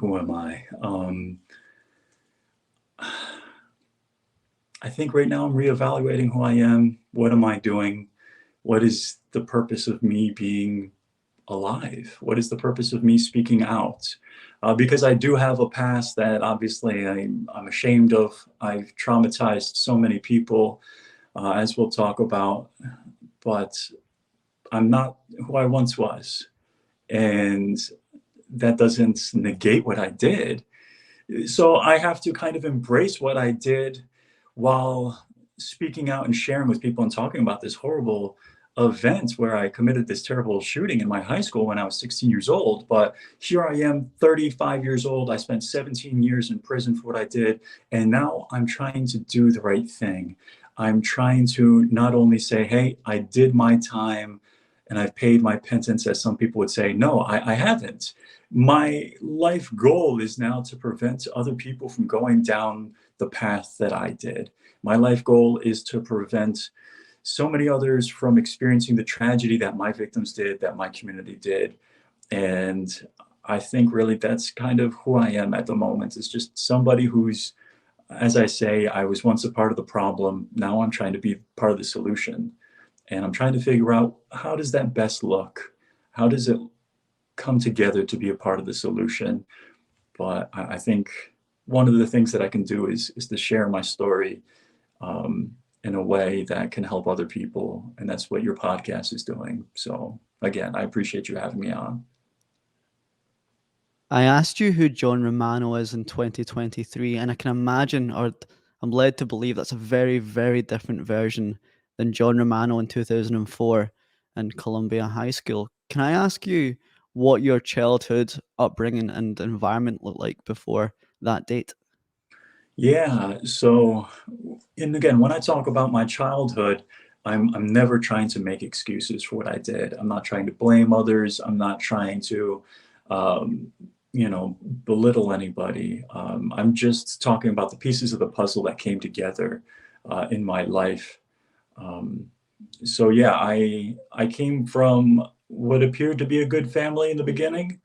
who am I? I think right now I'm reevaluating who I am. What am I doing? What is the purpose of me being alive? What is the purpose of me speaking out? Because I do have a past that obviously I'm ashamed of. I've traumatized so many people, as we'll talk about, but I'm not who I once was. And that doesn't negate what I did. So I have to kind of embrace what I did while speaking out and sharing with people and talking about this horrible event where I committed this terrible shooting in my high school when I was 16 years old. But here I am, 35 years old. I spent 17 years in prison for what I did. And now I'm trying to do the right thing. I'm trying to not only say, hey, I did my time and I've paid my penance, as some people would say. No, I haven't. My life goal is now to prevent other people from going down the path that I did. My life goal is to prevent so many others from experiencing the tragedy that my victims did, that my community did. And I think really that's kind of who I am at the moment. It's just somebody who's, as I say, I was once a part of the problem. Now I'm trying to be part of the solution. And I'm trying to figure out, how does that best look? How does it come together to be a part of the solution? But I think one of the things that I can do is to share my story in a way that can help other people. And that's what your podcast is doing. So again, I appreciate you having me on. I asked you who Jon Romano is in 2023, and I can imagine, or I'm led to believe, that's a very, very different version than Jon Romano in 2004 in Columbia High School. Can I ask you what your childhood upbringing and environment looked like before that date? Yeah. So, and again, when I talk about my childhood, I'm never trying to make excuses for what I did. I'm not trying to blame others. I'm not trying to, um, belittle anybody. I'm just talking about the pieces of the puzzle that came together in my life. Um, so yeah, I came from what appeared to be a good family in the beginning.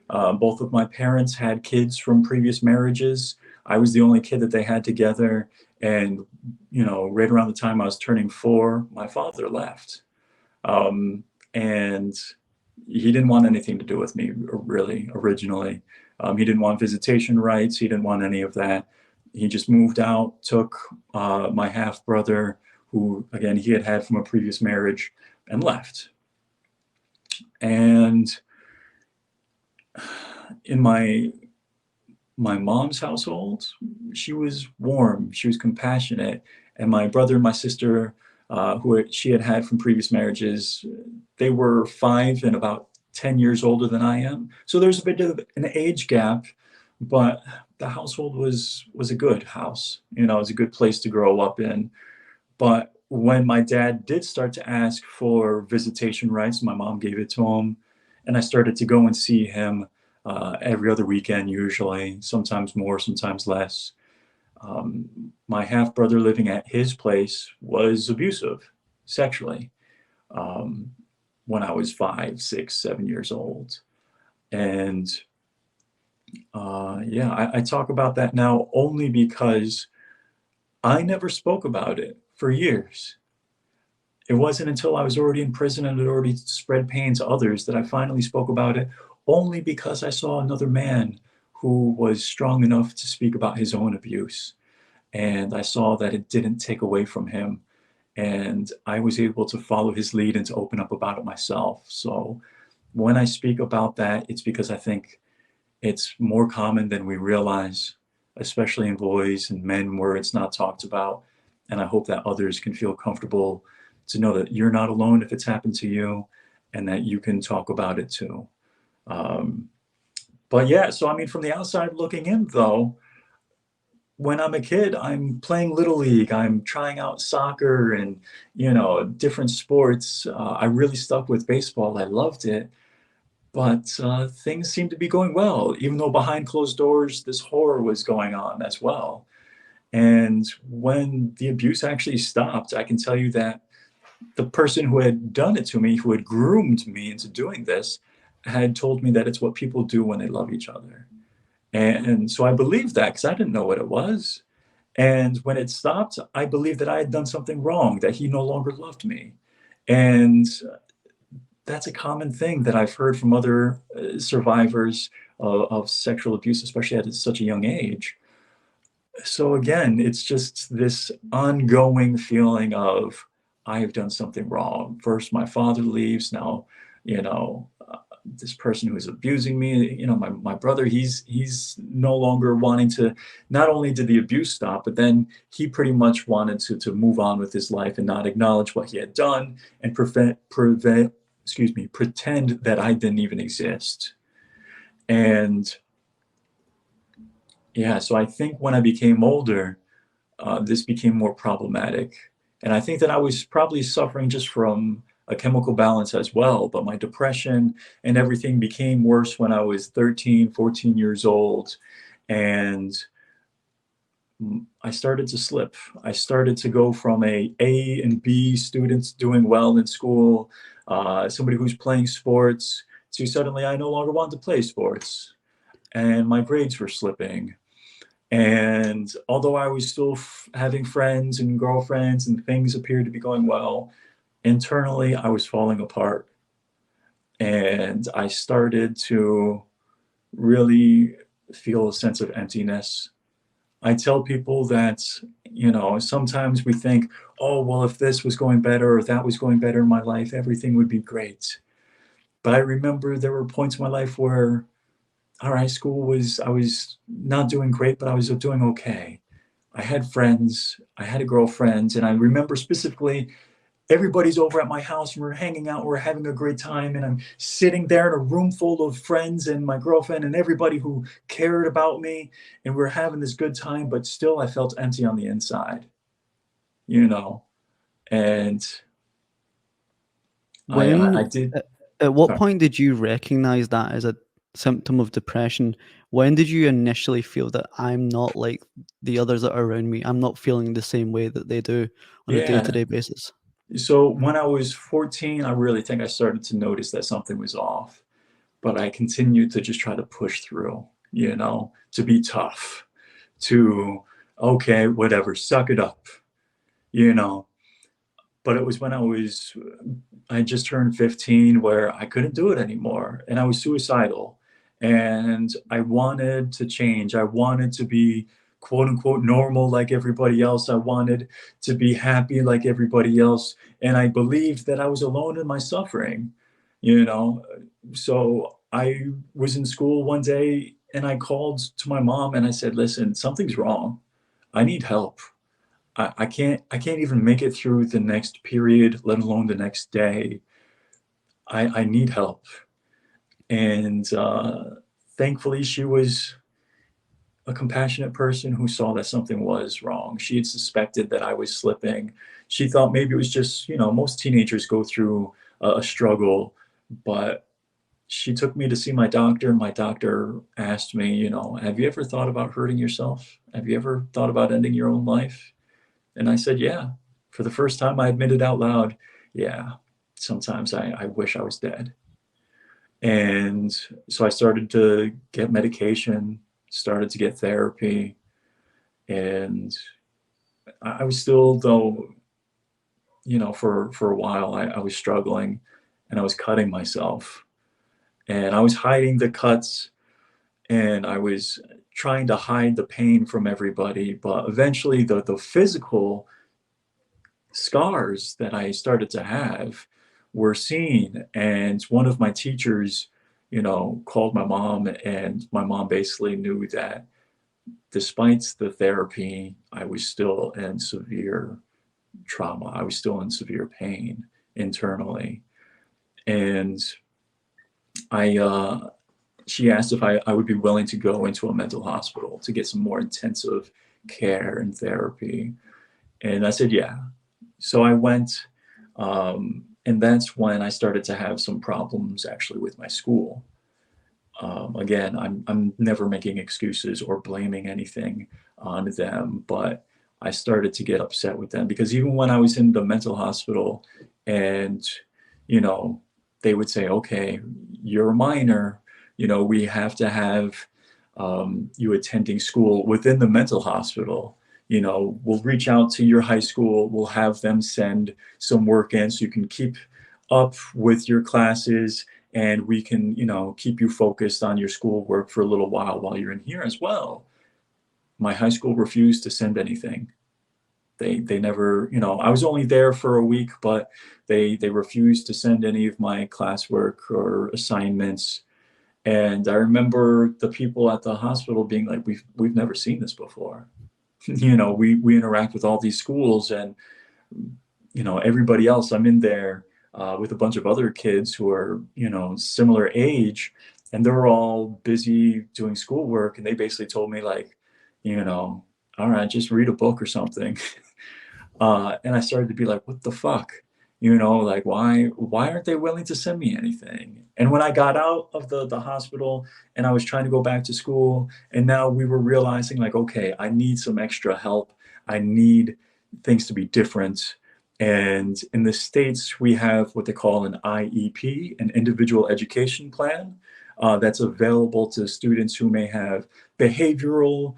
Both of my parents had kids from previous marriages. I was the only kid that they had together. And, right around the time I was turning 4, my father left. And he didn't want anything to do with me, really, originally. He didn't want visitation rights. He didn't want any of that. He just moved out, took my half brother, who, again, he had from a previous marriage, and left. And in my mom's household, she was warm, she was compassionate, and my brother and my sister, who she had from previous marriages, they were 5 and about 10 years older than I am. So there's a bit of an age gap, but the household was a good house. It was a good place to grow up in. But when my dad did start to ask for visitation rights, my mom gave it to him, and I started to go and see him every other weekend, usually, sometimes more, sometimes less. My half brother living at his place was abusive sexually when I was 5, 6, 7 years old. And yeah, I talk about that now only because I never spoke about it for years. It wasn't until I was already in prison and had already spread pain to others that I finally spoke about it, only because I saw another man who was strong enough to speak about his own abuse. And I saw that it didn't take away from him. And I was able to follow his lead and to open up about it myself. So when I speak about that, it's because I think it's more common than we realize, especially in boys and men where it's not talked about. And I hope that others can feel comfortable to know that you're not alone if it's happened to you, and that you can talk about it too. Um, but yeah, so I mean, from the outside looking in, though, when I'm a kid, I'm playing little league. I'm trying out soccer and different sports. I really stuck with baseball. I loved it, but things seemed to be going well, even though behind closed doors, this horror was going on as well. And when the abuse actually stopped, I can tell you that the person who had done it to me, who had groomed me into doing this, had told me that it's what people do when they love each other. And so I believed that because I didn't know what it was. And when it stopped, I believed that I had done something wrong, that he no longer loved me. And that's a common thing that I've heard from other survivors of sexual abuse, especially at such a young age. So again, it's just this ongoing feeling of I have done something wrong. First, my father leaves. Now, you know, this person who is abusing me, my brother, he's no longer wanting to. Not only did the abuse stop, but then he pretty much wanted to move on with his life and not acknowledge what he had done and pretend that I didn't even exist. And yeah, so I think when I became older, this became more problematic. And I think that I was probably suffering just from a chemical balance as well, but my depression and everything became worse when I was 13, 14 years old. And I started to slip. I started to go from A and B students doing well in school, somebody who's playing sports, to suddenly I no longer wanted to play sports. And my grades were slipping. And although I was still having friends and girlfriends and things appeared to be going well, internally I was falling apart. And I started to really feel a sense of emptiness. I tell people that, sometimes we think, oh, well, if this was going better or that was going better in my life, everything would be great. But I remember there were points in my life where, all right, I was not doing great, but I was doing okay. I had friends, I had a girlfriend, and I remember specifically everybody's over at my house and we're hanging out, we're having a great time, and I'm sitting there in a room full of friends and my girlfriend and everybody who cared about me, and we're having this good time, but still I felt empty on the inside, you know. And I When did. at what Sorry. point did you recognize that as a symptom of depression? When did you initially feel that I'm not like the others that are around me? I'm not feeling the same way that they do on a Yeah. day-to-day basis? So when I was 14, I really think I started to notice that something was off, but I continued to just try to push through, to be tough, to, okay, whatever, suck it up, you know. But it was when I just turned 15 where I couldn't do it anymore. And I was suicidal. And I wanted to change. I wanted to be quote unquote normal like everybody else. I wanted to be happy like everybody else. And I believed that I was alone in my suffering, you know. So I was in school one day and I called to my mom and I said, listen, something's wrong. I need help. I can't even make it through the next period, let alone the next day. I need help. And thankfully, she was a compassionate person who saw that something was wrong. She had suspected that I was slipping. She thought maybe it was just, most teenagers go through a struggle. But she took me to see my doctor. My doctor asked me, have you ever thought about hurting yourself? Have you ever thought about ending your own life? And I said, yeah. For the first time, I admitted out loud, yeah, sometimes I wish I was dead. And so I started to get medication, started to get therapy. And I was still, though, for a while, I was struggling and I was cutting myself. And I was hiding the cuts and I was trying to hide the pain from everybody. But eventually, the physical scars that I started to have were seen. And one of my teachers, called my mom, and my mom basically knew that despite the therapy, I was still in severe trauma. I was still in severe pain internally. And I, she asked if I would be willing to go into a mental hospital to get some more intensive care and therapy. And I said, yeah. So I went, and that's when I started to have some problems actually with my school. Again, I'm never making excuses or blaming anything on them, but I started to get upset with them because even when I was in the mental hospital and, you know, they would say, okay, you're a minor, we have to have you attending school within the mental hospital. You know, we'll reach out to your high school, we'll have them send some work in so you can keep up with your classes, and we can, you know, keep you focused on your schoolwork for a little while you're in here as well. My high school refused to send anything. They never, you know, I was only there for a week, but they refused to send any of my classwork or assignments. And I remember the people at the hospital being like, we've never seen this before. You know, we interact with all these schools, and you know, everybody else. I'm in there with a bunch of other kids who are, you know, similar age, and they're all busy doing schoolwork. And they basically told me like, you know, all right, just read a book or something. And I started to be like, what the fuck? You know, like why aren't they willing to send me anything? And when I got out of the hospital and I was trying to go back to school, and now we were realizing like, okay, I need some extra help. I need things to be different. And in the States, we have what they call an IEP, an individual education plan, that's available to students who may have behavioral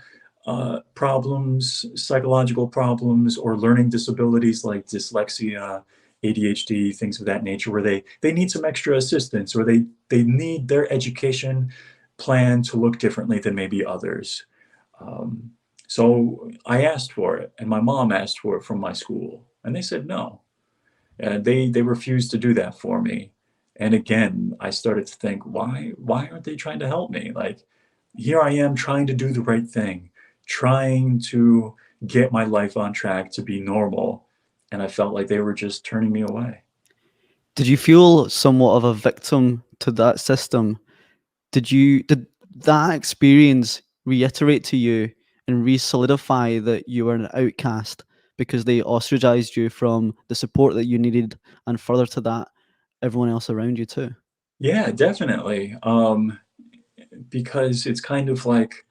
problems, psychological problems, or learning disabilities like dyslexia, ADHD, things of that nature, where they need some extra assistance, or they need their education plan to look differently than maybe others. Um, so I asked for it, and my mom asked for it from my school, and they said no. They refused to do that for me. And again, I started to think, why aren't they trying to help me? Like, here I am trying to do the right thing, trying to get my life on track to be normal, and I felt like they were just turning me away. Did you feel somewhat of a victim to that system? Did that experience reiterate to you and re-solidify that you were an outcast because they ostracized you from the support that you needed, and further to that, everyone else around you too? Yeah, definitely. Because it's kind of like,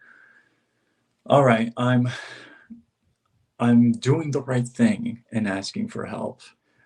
all right, I'm doing the right thing and asking for help,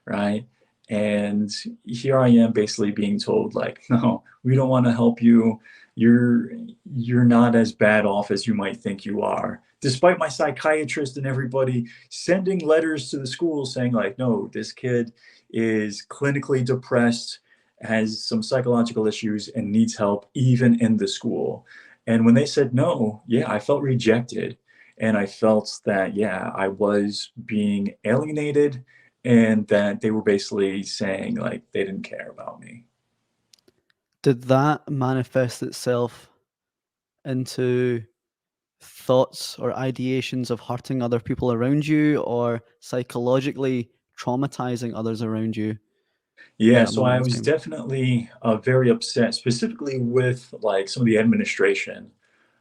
right? And here I am basically being told like, no, we don't want to help you. You're you're not as bad off as you might think you are. Despite my psychiatrist and everybody sending letters to the school saying like, no, this kid is clinically depressed, has some psychological issues and needs help even in the school. And when they said no, yeah, I felt rejected, and I felt that, yeah, I was being alienated, and that they were basically saying like they didn't care about me. Did that manifest itself into thoughts or ideations of hurting other people around you, or psychologically traumatizing others around you in Yeah, that so moment I in was time? definitely very upset, specifically with like some of the administration,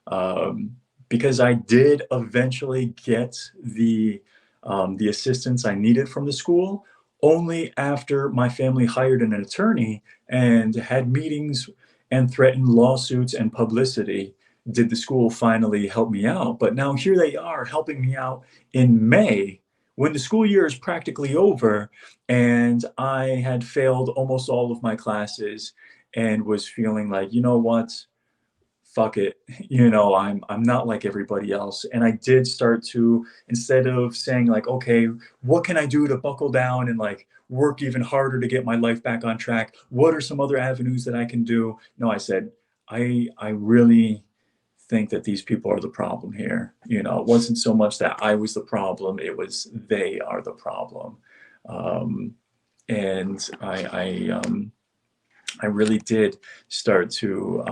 um, because I did eventually get the assistance I needed from the school only after my family hired an attorney and had meetings and threatened lawsuits and publicity. Did the school finally help me out? But now here they are helping me out in May when the school year is practically over, and I had failed almost all of my classes and was feeling like, you know what? Fuck it. You know, I'm not like everybody else. And I did start to, instead of saying like, okay, what can I do to buckle down and like work even harder to get my life back on track? What are some other avenues that I can do? No, I said, I really think that these people are the problem here. You know, it wasn't so much that I was the problem, it was they are the problem. Um, and I really did start to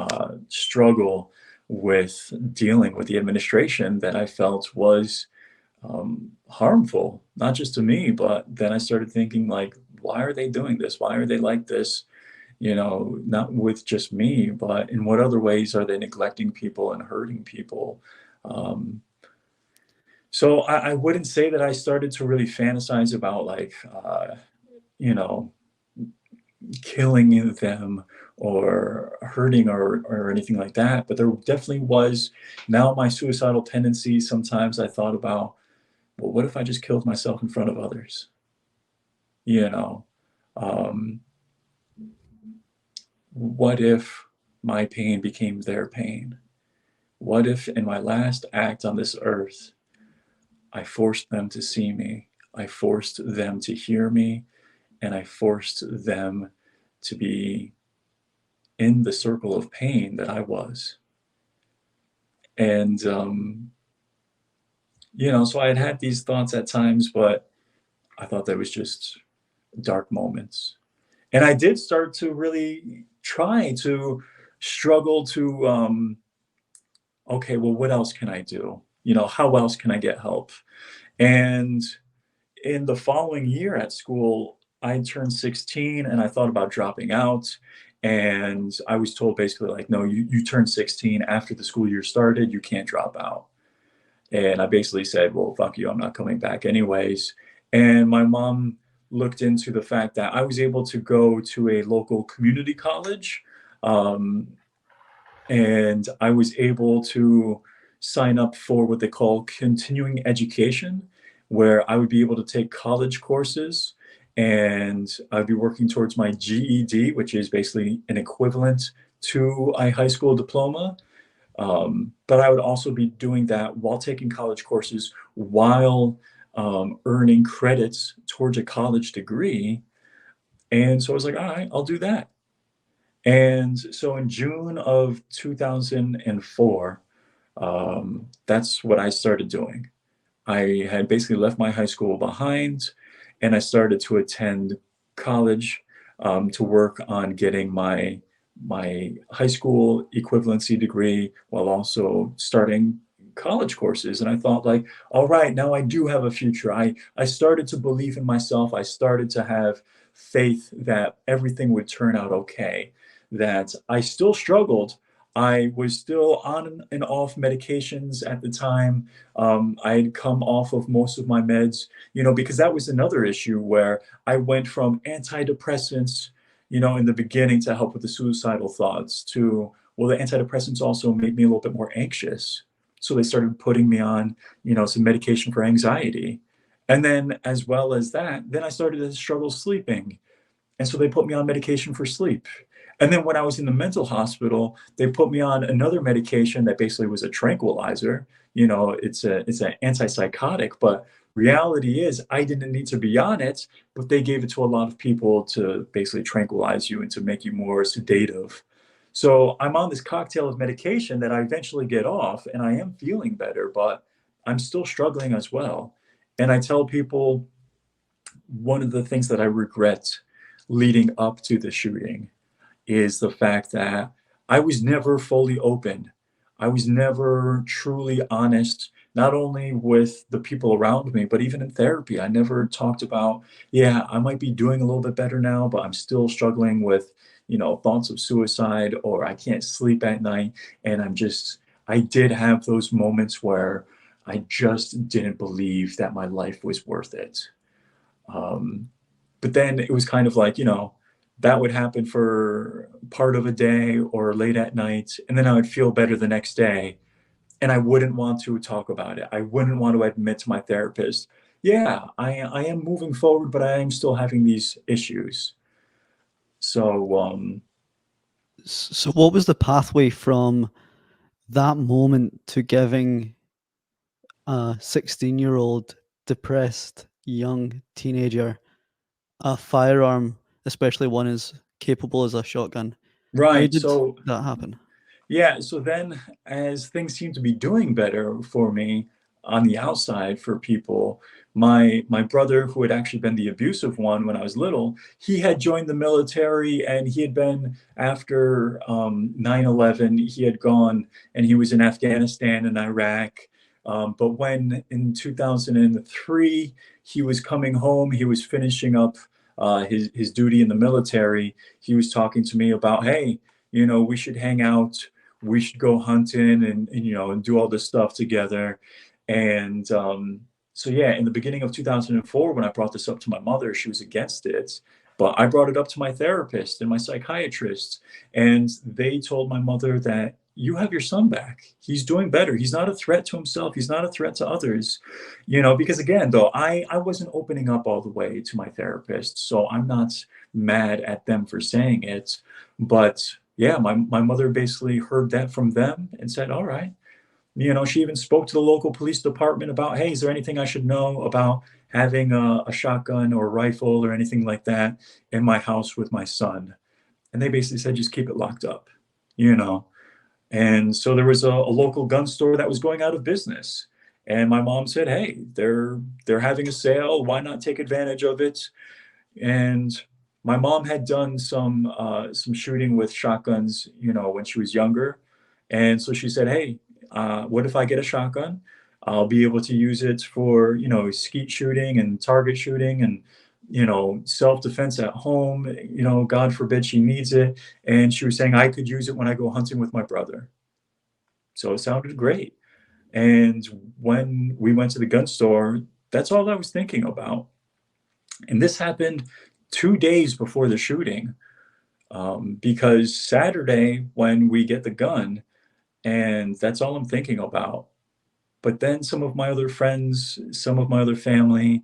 struggle with dealing with the administration that I felt was harmful, not just to me, but then I started thinking like, why are they doing this? Why are they like this? You know, not with just me, but in what other ways are they neglecting people and hurting people? Um, so I wouldn't say that I started to really fantasize about like, you know, killing them or hurting or anything like that. But there definitely was now my suicidal tendency. Sometimes I thought about, well, what if I just killed myself in front of others? You know, um, what if my pain became their pain? What if in my last act on this earth, I forced them to see me, I forced them to hear me, and I forced them to be in the circle of pain that I was. And, so I had these thoughts at times, but I thought that was just dark moments. And I did start to really try to struggle to, okay, well, what else can I do? How else can I get help? And in the following year at school, I turned 16 and I thought about dropping out. And I was told basically, like, no, you turned 16 after the school year started, you can't drop out. And I basically said, well, fuck you, I'm not coming back anyways. And my mom looked into the fact that I was able to go to a local community college. Um, and I was able to sign up for what they call continuing education, where I would be able to take college courses and I'd be working towards my GED, which is basically an equivalent to a high school diploma. But I would also be doing that while taking college courses, while earning credits towards a college degree. And so I was like, all right, I'll do that. And so in June of 2004, that's what I started doing. I had basically left my high school behind and I started to attend college to work on getting my high school equivalency degree while also starting college courses. And I thought, like, all right, now I do have a future. I started to believe in myself. I started to have faith that everything would turn out okay, that I still struggled. I was still on and off medications at the time. I had come off of most of my meds, because that was another issue where I went from antidepressants, in the beginning to help with the suicidal thoughts to, well, the antidepressants also made me a little bit more anxious. So they started putting me on, some medication for anxiety. And then, as well as that, then I started to struggle sleeping. And so they put me on medication for sleep. And then when I was in the mental hospital, they put me on another medication that basically was a tranquilizer. It's an antipsychotic, but reality is I didn't need to be on it, but they gave it to a lot of people to basically tranquilize you and to make you more sedative. So I'm on this cocktail of medication that I eventually get off and I am feeling better, but I'm still struggling as well. And I tell people one of the things that I regret leading up to the shooting is the fact that I was never fully open. I was never truly honest, not only with the people around me, but even in therapy. I never talked about, yeah, I might be doing a little bit better now, but I'm still struggling with, thoughts of suicide or I can't sleep at night. And I did have those moments where I just didn't believe that my life was worth it. Um, but then it was kind of like, that would happen for part of a day or late at night. And then I would feel better the next day. And I wouldn't want to talk about it. I wouldn't want to admit to my therapist, yeah, I am moving forward, but I am still having these issues. So, So, what was the pathway from that moment to giving a 16-year-old depressed young teenager a firearm, especially one as capable as a shotgun? How right. did So that happen? yeah, so then as things seem to be doing better for me on the outside for people, my brother, who had actually been the abusive one when I was little, he had joined the military and he had been after 9/11, he had gone and he was in Afghanistan and Iraq. But when in 2003 he was coming home, he was finishing up his duty in the military. He was talking to me about, hey, we should hang out, we should go hunting and do all this stuff together. And so yeah, in the beginning of 2004, when I brought this up to my mother, she was against it. But I brought it up to my therapist and my psychiatrist, and they told my mother that you have your son back. He's doing better. He's not a threat to himself. He's not a threat to others. Because again, though, I wasn't opening up all the way to my therapist. So I'm not mad at them for saying it. But yeah, my mother basically heard that from them and said, all right. She even spoke to the local police department about, hey, is there anything I should know about having a shotgun or a rifle or anything like that in my house with my son? And they basically said, just keep it locked up, you know. And so there was a local gun store that was going out of business. And my mom said, hey, they're having a sale. Why not take advantage of it? And my mom had done some shooting with shotguns, when she was younger. And so she said, hey, what if I get a shotgun? I'll be able to use it for, skeet shooting and target shooting and, self-defense at home. God forbid she needs it. And she was saying I could use it when I go hunting with my brother. So it sounded great. And when we went to the gun store, that's all I was thinking about. And this happened 2 days before the shooting, because Saturday, when we get the gun, and that's all I'm thinking about. But then some of my other friends, some of my other family,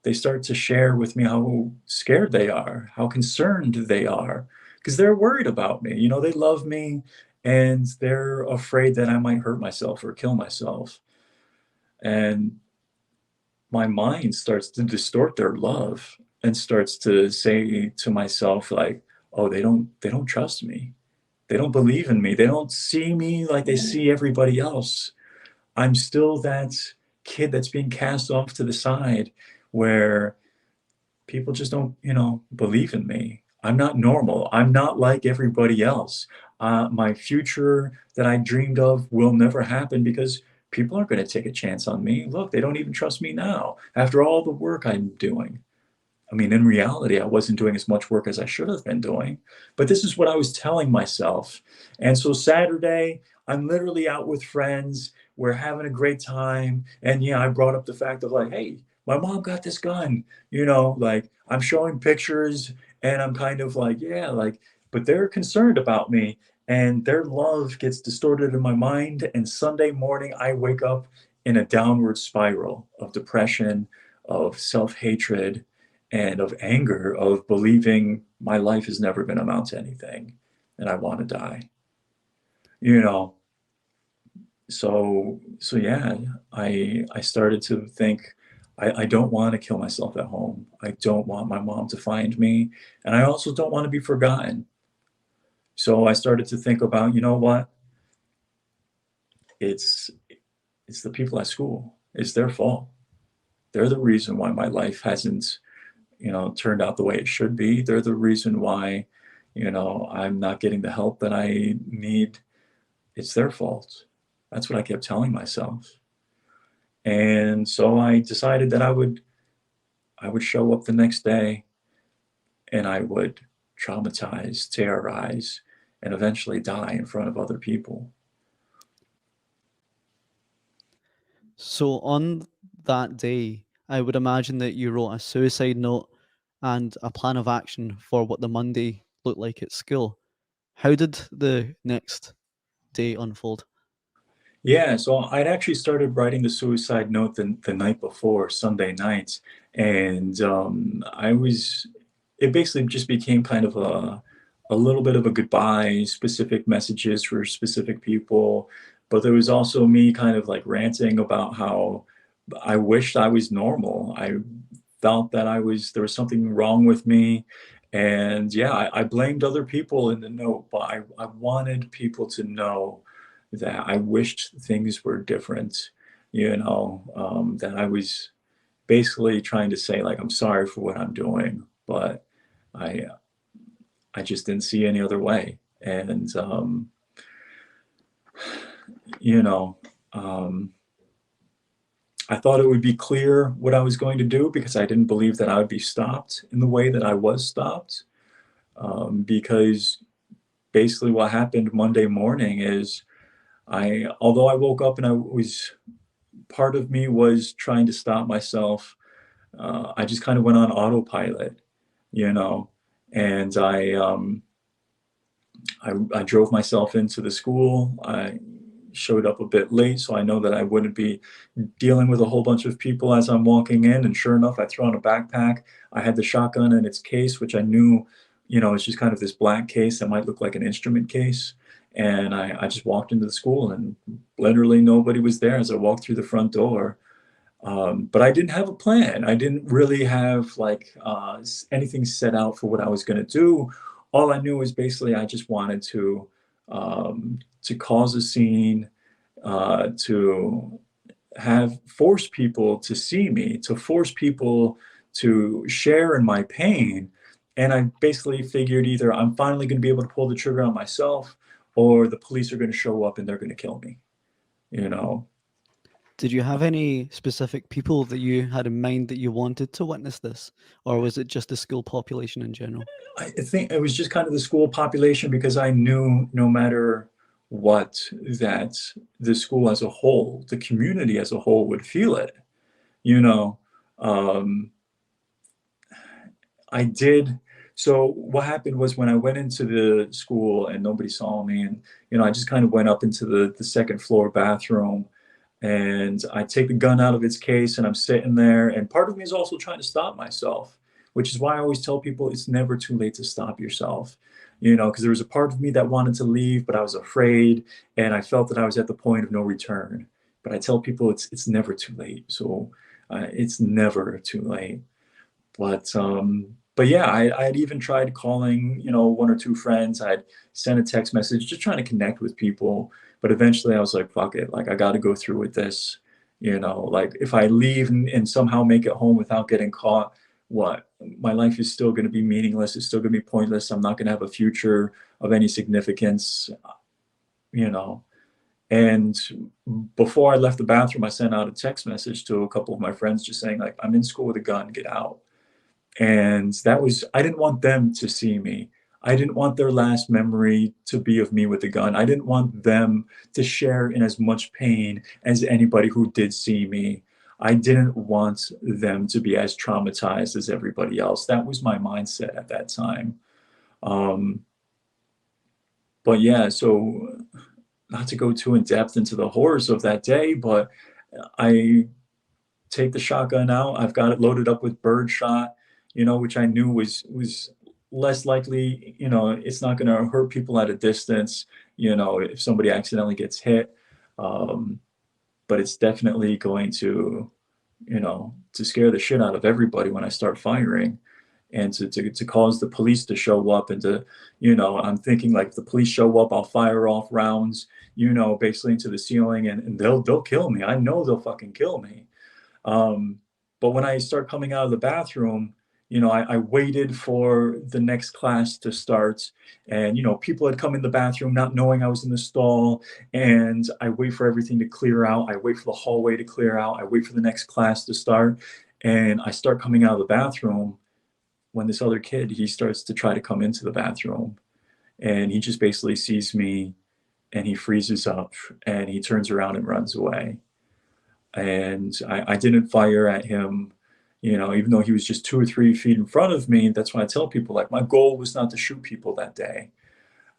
they start to share with me how scared they are, how concerned they are, because they're worried about me. They love me and they're afraid that I might hurt myself or kill myself. And my mind starts to distort their love and starts to say to myself, like, oh, they don't trust me. They don't believe in me. They don't see me like they see everybody else. I'm still that kid that's being cast off to the side where people just don't, believe in me. I'm not normal. I'm not like everybody else. My future that I dreamed of will never happen because people aren't going to take a chance on me. Look, they don't even trust me now after all the work I'm doing. I mean, in reality, I wasn't doing as much work as I should have been doing, but this is what I was telling myself. And so Saturday, I'm literally out with friends. We're having a great time. And yeah, I brought up the fact of like, hey, my mom got this gun, like I'm showing pictures and I'm kind of like, yeah, like, but they're concerned about me and their love gets distorted in my mind. And Sunday morning, I wake up in a downward spiral of depression, of self hatred and of anger of believing my life is never going to amount to anything and I want to die. You know, so yeah, I started to think I don't want to kill myself at home. I don't want my mom to find me, and I also don't want to be forgotten. So I started to think about, you know what? It's it's the people at school. It's their fault. They're the reason why my life hasn't turned out the way it should be. They're the reason why, I'm not getting the help that I need. It's their fault. That's what I kept telling myself. And so I decided that I would show up the next day and I would traumatize, terrorize, and eventually die in front of other people. So on that day, I would imagine that you wrote a suicide note and a plan of action for what the Monday looked like at school. How did the next day unfold? Yeah, so I'd actually started writing the suicide note the night before, Sunday night, and it basically just became kind of a little bit of a goodbye, specific messages for specific people, but there was also me kind of like ranting about how I wished I was normal. I felt that there was something wrong with me. And yeah, I blamed other people in the note, but I wanted people to know that I wished things were different, that I was basically trying to say, like, I'm sorry for what I'm doing, but I, I just didn't see any other way. And, you know, um, I thought it would be clear what I was going to do because I didn't believe that I would be stopped in the way that I was stopped. Because basically what happened Monday morning is although I woke up and part of me was trying to stop myself. I just kind of went on autopilot, you know, and I drove myself into the school. I showed up a bit late, so I know that I wouldn't be dealing with a whole bunch of people as I'm walking in. And sure enough, I throw on a backpack. I had the shotgun in its case, which I knew, it's just kind of this black case that might look like an instrument case. And I just walked into the school, and literally nobody was there as I walked through the front door. But I didn't have a plan. I didn't really have like anything set out for what I was going to do. All I knew was basically I just wanted to cause a scene, to have force people to see me, to force people to share in my pain. And I basically figured either I'm finally going to be able to pull the trigger on myself, or the police are going to show up and they're going to kill me, you know. Did you have any specific people that you had in mind that you wanted to witness this, or was it just the school population in general? I think it was just kind of the school population, because I knew no matter what, that the school as a whole, the community as a whole would feel it, you know. Um, I did. So what happened was, when I went into the school and nobody saw me, and I just kind of went up into the second floor bathroom, and I take the gun out of its case, and I'm sitting there, and part of me is also trying to stop myself, which is why I always tell people it's never too late to stop yourself, because there was a part of me that wanted to leave, but I was afraid, and I felt that I was at the point of no return. But I tell people it's never too late. So it's never too late. But yeah, I had even tried calling, one or two friends. I'd sent a text message, just trying to connect with people. But eventually I was like, fuck it. Like, I got to go through with this. Like, if I leave and somehow make it home without getting caught, what? My life is still going to be meaningless. It's still going to be pointless. I'm not going to have a future of any significance, you know. And before I left the bathroom, I sent out a text message to a couple of my friends, just saying, like, I'm in school with a gun, get out. And that was, I didn't want them to see me. I didn't want their last memory to be of me with a gun. I didn't want them to share in as much pain as anybody who did see me. I didn't want them to be as traumatized as everybody else. That was my mindset at that time. Um, but yeah, so not to go too in depth into the horrors of that day, but I take the shotgun out. I've got it loaded up with birdshot, which I knew was less likely. It's not going to hurt people at a distance. If somebody accidentally gets hit, um, but it's definitely going to scare the shit out of everybody when I start firing, and to cause the police to show up, and I'm thinking, like, if the police show up, I'll fire off rounds, basically into the ceiling, and they'll kill me. I know they'll fucking kill me. um, but when I start coming out of the bathroom, I waited for the next class to start, and people had come in the bathroom not knowing I was in the stall, and I wait for everything to clear out. I wait for the hallway to clear out. I wait for the next class to start, and I start coming out of the bathroom when this other kid, he starts to try to come into the bathroom, and he just basically sees me, and he freezes up, and he turns around and runs away. And I didn't fire at him, even though he was just 2 or 3 feet in front of me. That's why I tell people, like, my goal was not to shoot people that day.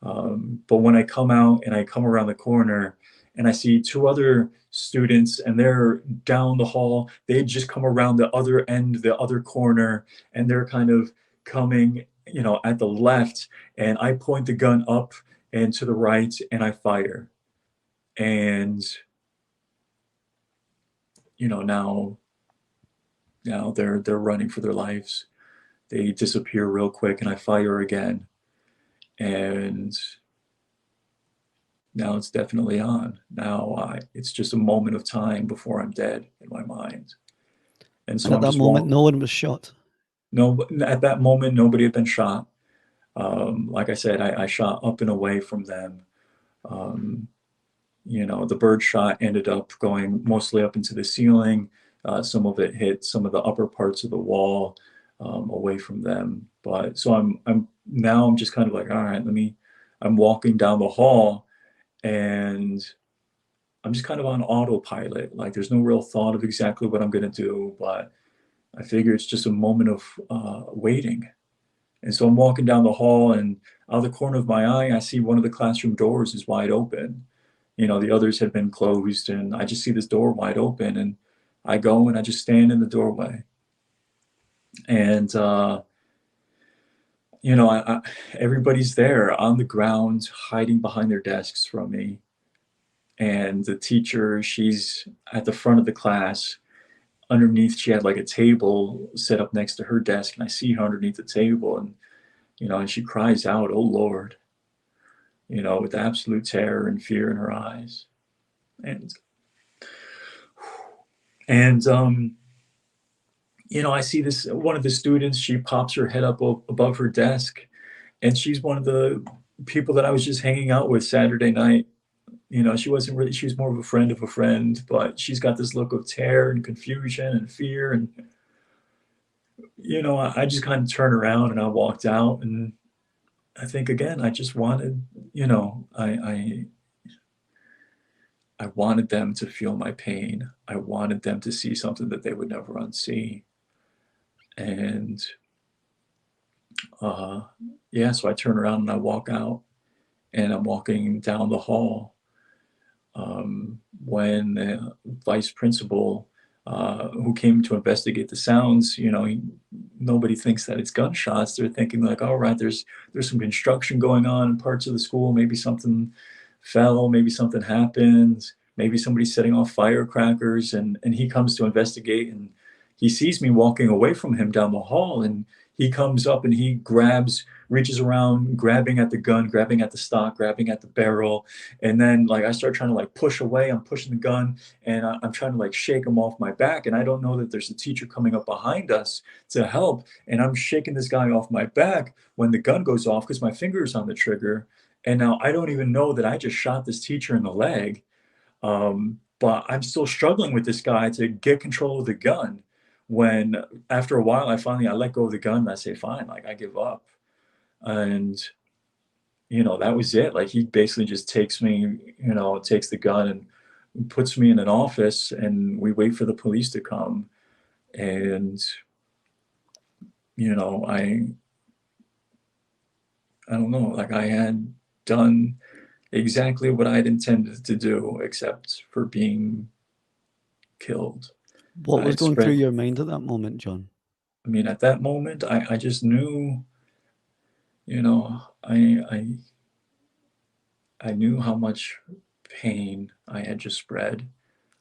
But when I come out and I come around the corner, and I see two other students, and they're down the hall, they just come around the other end, the other corner, and they're kind of coming, at the left, and I point the gun up and to the right, and I fire. And now they're running for their lives. They disappear real quick, and I fire again. And now it's definitely on. Now it's just a moment of time before I'm dead in my mind. And And so at I'm that just moment, no one was shot. no, at that moment, nobody had been shot. Like I said, I shot up and away from them. Um, the bird shot ended up going mostly up into the ceiling. Some of it hit some of the upper parts of the wall, away from them. But so I'm just kind of like, all right, I'm walking down the hall, and I'm just kind of on autopilot. Like, there's no real thought of exactly what I'm going to do, but I figure it's just a moment of waiting. And so I'm walking down the hall, and out of the corner of my eye, I see one of the classroom doors is wide open. The others had been closed, and I just see this door wide open, and I go and I just stand in the doorway. And you know, everybody's there on the ground, hiding behind their desks from me. And the teacher, she's at the front of the class. Underneath, she had like a table set up next to her desk, and I see her underneath the table, and and she cries out, "Oh Lord!" With absolute terror and fear in her eyes. And and I see this one of the students. She pops her head up above her desk, and she's one of the people that I was just hanging out with Saturday night. She wasn't really, she was more of a friend, but she's got this look of terror and confusion and fear. And, I just kind of turned around and I walked out. And I think again, I just wanted, I wanted them to feel my pain. I wanted them to see something that they would never unsee. And, uh, yeah, so I turn around and I walk out, and I'm walking down the hall, when the vice principal, who came to investigate the sounds, nobody thinks that it's gunshots. They're thinking like, all right, there's some construction going on in parts of the school. Maybe something fell. Maybe something happened. Maybe somebody's setting off firecrackers. And he comes to investigate, and he sees me walking away from him down the hall, and he comes up and he reaches around, grabbing at the gun, grabbing at the stock, grabbing at the barrel. And then like I start trying to like push away. I'm pushing the gun, and I'm trying to like shake him off my back. And I don't know that there's a teacher coming up behind us to help. And I'm shaking this guy off my back when the gun goes off because my finger is on the trigger. And now I don't even know that I just shot this teacher in the leg. But I'm still struggling with this guy to get control of the gun. When after a while, I let go of the gun and I say, fine, like I give up. And that was it. Like he basically just takes me, takes the gun and puts me in an office, and we wait for the police to come. And, I don't know, like I had done exactly what I'd intended to do, except for being killed. What I was had going through spread, your mind at that moment, John? I mean, at that moment, I just knew, you know, I, I, I knew how much pain I had just spread.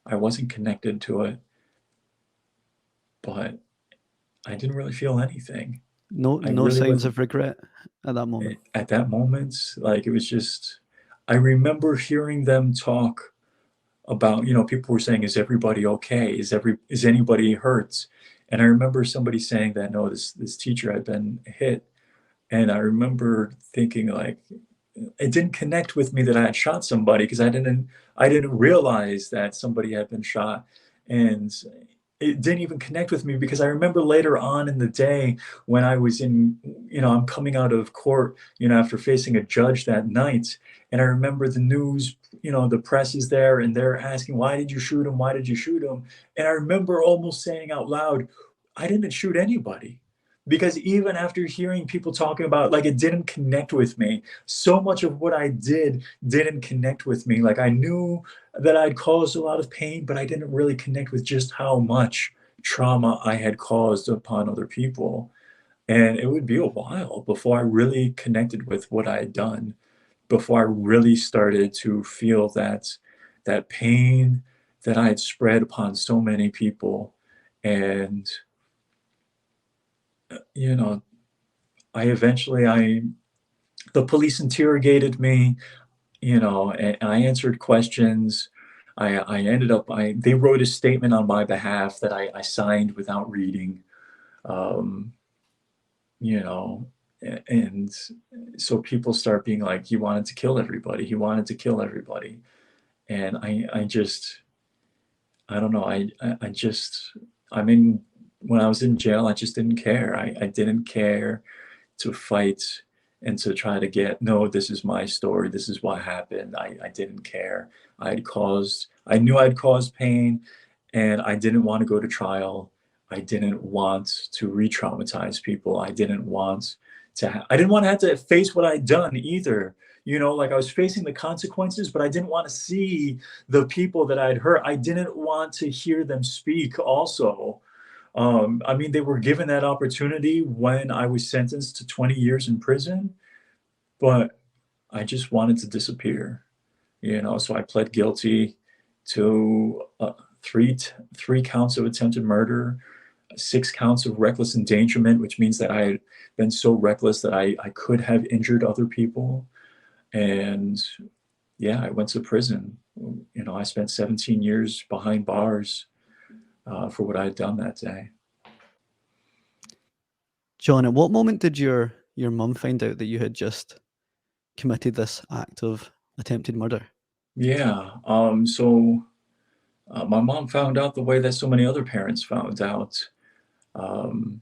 I wasn't connected to it, but I didn't really feel anything. No, I no really signs wasn't of regret at that moment. at that moment. Like it was just, I remember hearing them talk about, people were saying, is everybody okay? Is anybody hurt? And I remember somebody saying that, no, this teacher had been hit. And I remember thinking like, it didn't connect with me that I had shot somebody, because I didn't realize that somebody had been shot. And it didn't even connect with me because I remember later on in the day when I was I'm coming out of court, after facing a judge that night. And I remember the news, the press is there and they're asking, why did you shoot him? Why did you shoot him? And I remember almost saying out loud, I didn't shoot anybody. Because even after hearing people talking about, like, it didn't connect with me. So much of what I did didn't connect with me. Like I knew that I'd caused a lot of pain, but I didn't really connect with just how much trauma I had caused upon other people. And it would be a while before I really connected with what I had done, before I really started to feel that pain that I had spread upon so many people. And you know, I the police interrogated me, and I answered questions. I ended up, they wrote a statement on my behalf that I signed without reading, um, you know, and so people start being like, he wanted to kill everybody. He wanted to kill everybody. And I just, I don't know. I just, I mean, when I was in jail, I just didn't care. I didn't care to fight and to try to get, no, this is my story, this is what happened. I didn't care. I knew I'd caused pain, and I didn't want to go to trial. I didn't want to re-traumatize people. I didn't want to have to face what I'd done either. Like I was facing the consequences, but I didn't want to see the people that I'd hurt. I didn't want to hear them speak also. I mean, they were given that opportunity when I was sentenced to 20 years in prison, but I just wanted to disappear, you know, so I pled guilty to three counts of attempted murder, 6 counts of reckless endangerment, which means that I had been so reckless that I could have injured other people. And yeah, I went to prison. You know, I spent 17 years behind bars for what I had done that day. John, at what moment did your mum find out that you had just committed this act of attempted murder? Yeah. My mom found out the way that so many other parents found out. Um,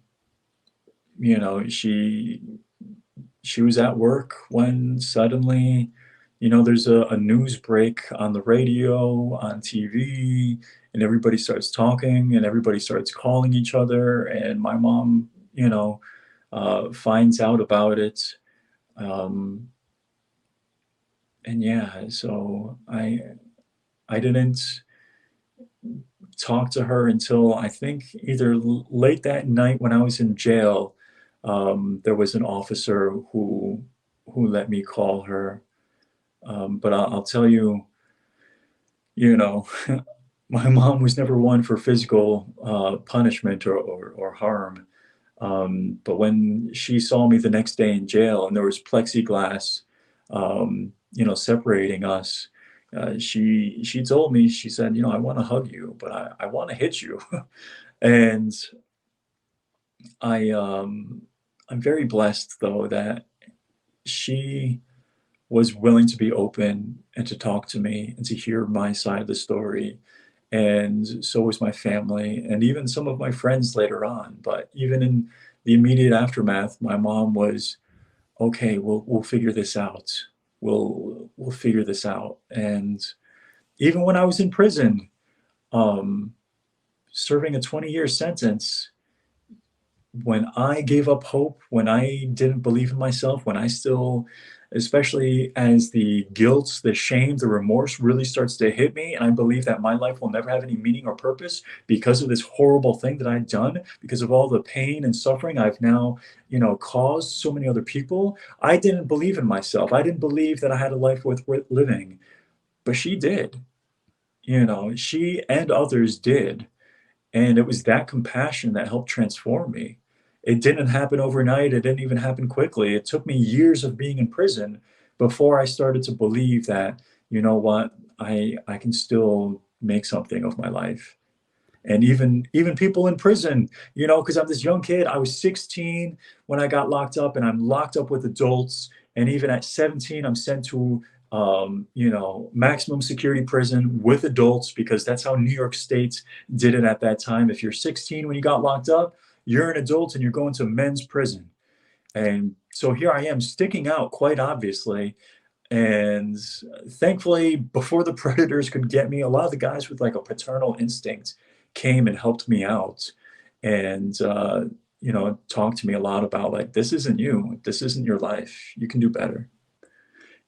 you know, she was at work when suddenly, you know, there's a news break on the radio, on TV, and everybody starts talking and everybody starts calling each other. And my mom, you know, finds out about it. Um, and yeah, so I didn't talk to her until I think either late that night when I was in jail. There was an officer who let me call her. But I'll tell you, you know, my mom was never one for physical punishment or harm. But when she saw me the next day in jail and there was plexiglass, you know, separating us, she told me, she said, you know, I want to hug you, but I want to hit you. And I I'm very blessed though that she was willing to be open and to talk to me and to hear my side of the story. And so was my family and even some of my friends later on. But even in the immediate aftermath, my mom was, okay, we'll figure this out. We'll figure this out. And even when I was in prison, um, serving a 20-year sentence, when I gave up hope, when I didn't believe in myself, when I still, especially as the guilt, the shame, the remorse really starts to hit me, and I believe that my life will never have any meaning or purpose because of this horrible thing that I've done, because of all the pain and suffering I've now, you know, caused so many other people. I didn't believe in myself. I didn't believe that I had a life worth living, but she did. You know, she and others did. And it was that compassion that helped transform me. It didn't happen overnight. It didn't even happen quickly. It took me years of being in prison before I started to believe that, you know what, I can still make something of my life. And even people in prison, you know, because I'm this young kid. I was 16 when I got locked up, and I'm locked up with adults. And even at 17, I'm sent to you know, maximum security prison with adults because that's how New York State did it at that time. If you're 16 when you got locked up, you're an adult and you're going to men's prison. And so here I am sticking out quite obviously. And thankfully, before the predators could get me, a lot of the guys with like a paternal instinct came and helped me out. And, you know, talked to me a lot about like, this isn't you. This isn't your life. You can do better.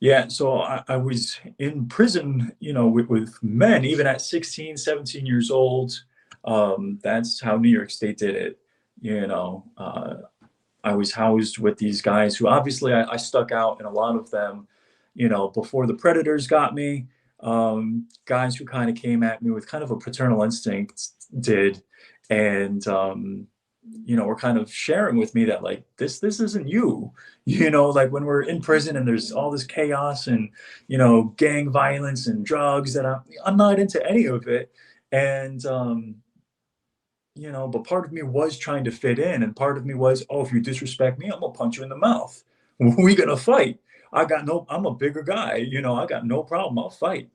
Yeah, so I was in prison, you know, with men, even at 16, 17 years old. That's how New York State did it. You know, I was housed with these guys who obviously I stuck out in a lot of them, you know, before the predators got me. Guys who kind of came at me with kind of a paternal instinct did. And, you know, were kind of sharing with me that like this isn't you, you know, like when we're in prison and there's all this chaos and, you know, gang violence and drugs that I'm not into any of it. And you know, but part of me was trying to fit in, and part of me was, oh, if you disrespect me, I'm gonna punch you in the mouth. We gonna fight. I'm a bigger guy, you know, I got no problem. I'll fight.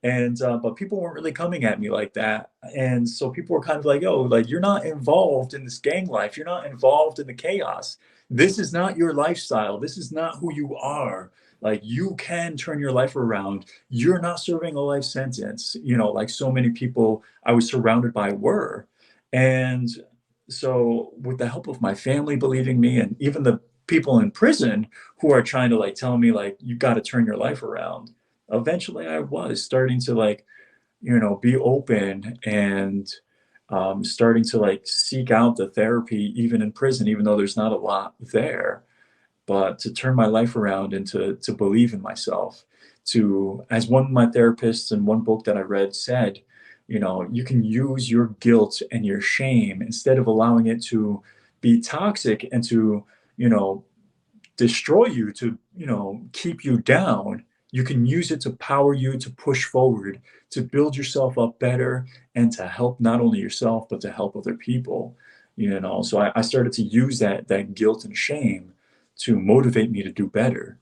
And but people weren't really coming at me like that, and so people were kind of like, "Yo, like you're not involved in this gang life. You're not involved in the chaos. This is not your lifestyle. This is not who you are. Like you can turn your life around. You're not serving a life sentence, you know, like so many people I was surrounded by were." And so, with the help of my family believing me, and even the people in prison who are trying to like tell me like you got to turn your life around, eventually I was starting to like, you know, be open and starting to like seek out the therapy even in prison, even though there's not a lot there, but to turn my life around and to believe in myself. To, as one of my therapists in one book that I read said, you know, you can use your guilt and your shame instead of allowing it to be toxic and to, you know, destroy you, to, you know, keep you down. You can use it to power you to push forward, to build yourself up better, and to help not only yourself but to help other people. You know, so I started to use that guilt and shame to motivate me to do better.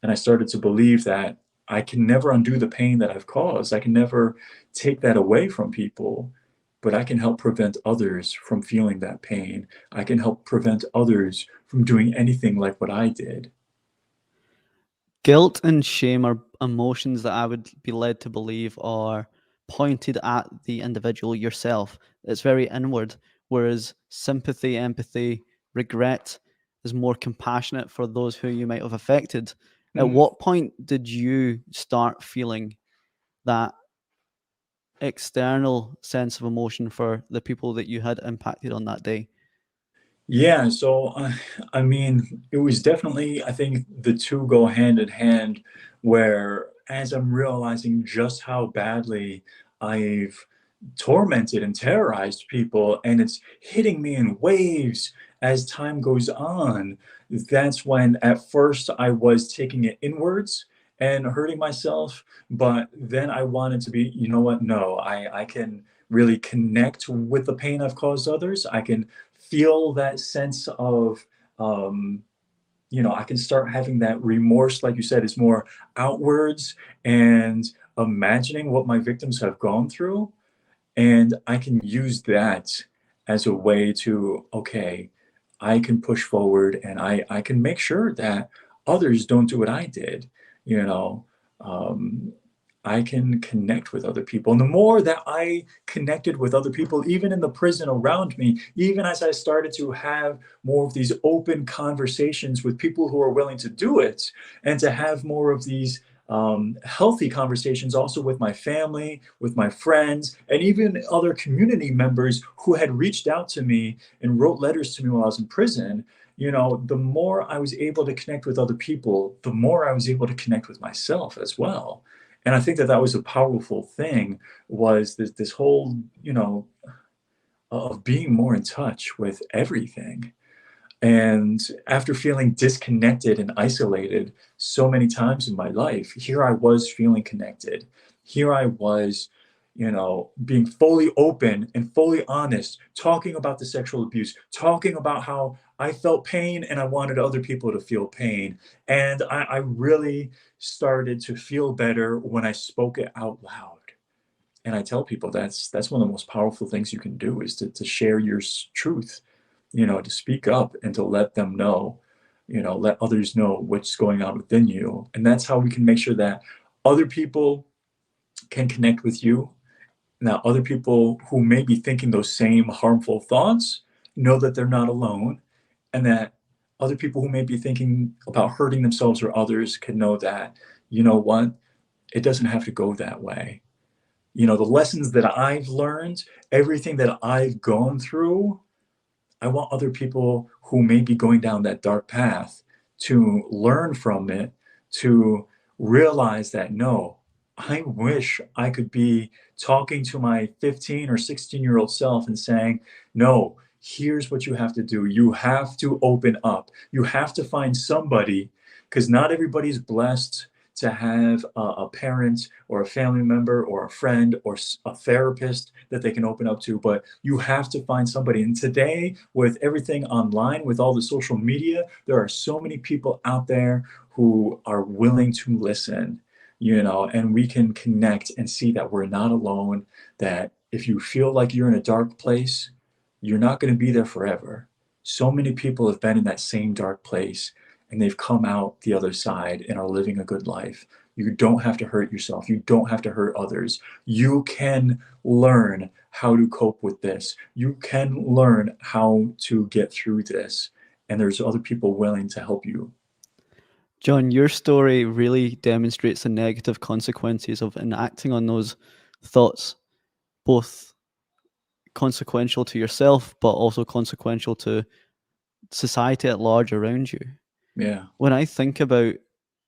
And I started to believe that I can never undo the pain that I've caused. I can never take that away from people, but I can help prevent others from feeling that pain. I can help prevent others from doing anything like what I did. Guilt and shame are emotions that I would be led to believe are pointed at the individual yourself. It's very inward, whereas sympathy, empathy, regret is more compassionate for those who you might have affected. At Mm. what point did you start feeling that external sense of emotion for the people that you had impacted on that day? Yeah, so I mean, it was definitely, I think the two go hand in hand, where as I'm realizing just how badly I've tormented and terrorized people, and it's hitting me in waves as time goes on. That's when at first I was taking it inwards and hurting myself, but then I wanted to be, you know what? No, I can really connect with the pain I've caused others. I can feel that sense of, um, you know, I can start having that remorse, like you said, is more outwards and imagining what my victims have gone through, and I can use that as a way to, okay, I can push forward and I can make sure that others don't do what I did. You know, um, I can connect with other people. And the more that I connected with other people, even in the prison around me, even as I started to have more of these open conversations with people who are willing to do it, and to have more of these healthy conversations also with my family, with my friends, and even other community members who had reached out to me and wrote letters to me while I was in prison. You know, the more I was able to connect with other people, the more I was able to connect with myself as well. And I think that that was a powerful thing, was this whole, you know, of being more in touch with everything. And after feeling disconnected and isolated so many times in my life, here I was feeling connected. Here I was, you know, being fully open and fully honest, talking about the sexual abuse, talking about how I felt pain and I wanted other people to feel pain. And I really started to feel better when I spoke it out loud. And I tell people that's one of the most powerful things you can do, is to share your truth, you know, to speak up and to let them know, you know, let others know what's going on within you. And that's how we can make sure that other people can connect with you. Now, other people who may be thinking those same harmful thoughts know that they're not alone, and that other people who may be thinking about hurting themselves or others can know that, you know what, it doesn't have to go that way. You know, the lessons that I've learned, everything that I've gone through, I want other people who may be going down that dark path to learn from it, to realize that no, I wish I could be talking to my 15 or 16-year-old self and saying, no, here's what you have to do. You have to open up. You have to find somebody, because not everybody's blessed to have a parent or a family member or a friend or a therapist that they can open up to, but you have to find somebody. And today, with everything online, with all the social media, there are so many people out there who are willing to listen, you know, and we can connect and see that we're not alone, that if you feel like you're in a dark place, you're not going to be there forever. So many people have been in that same dark place and they've come out the other side and are living a good life. You don't have to hurt yourself. You don't have to hurt others. You can learn how to cope with this. You can learn how to get through this. And there's other people willing to help you. John, your story really demonstrates the negative consequences of enacting on those thoughts, both consequential to yourself, but also consequential to society at large around you. Yeah. When I think about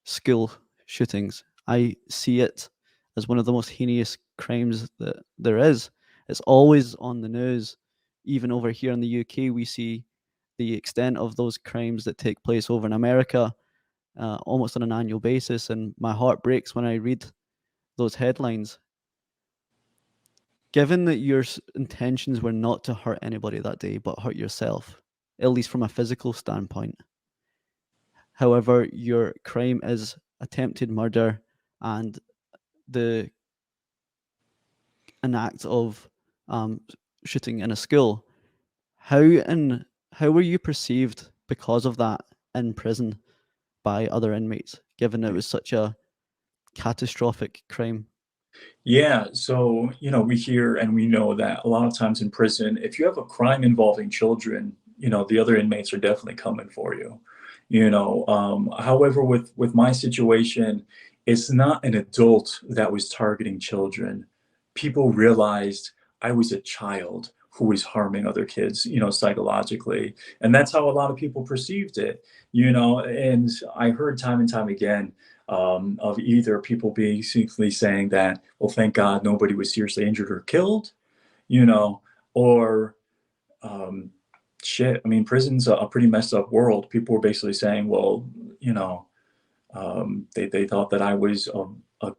school shootings, I see it as one of the most heinous crimes that there is. It's always on the news. Even over here in the UK, we see the extent of those crimes that take place over in America almost on an annual basis. And my heart breaks when I read those headlines. Given that your intentions were not to hurt anybody that day, but hurt yourself, at least from a physical standpoint. However, your crime is attempted murder and the an act of um, shooting in a school. How were you perceived because of that in prison by other inmates, given it was such a catastrophic crime? Yeah, so, we hear and we know that a lot of times in prison, if you have a crime involving children, the other inmates are definitely coming for you. However, with my situation, it's not an adult that was targeting children. People realized I was a child who was harming other kids, psychologically, and that's how a lot of people perceived it. And I heard time and time again of either people basically saying that, well, thank God nobody was seriously injured or killed, or um, shit. I mean, prison's a pretty messed up world. People were basically saying, well, they thought that I was a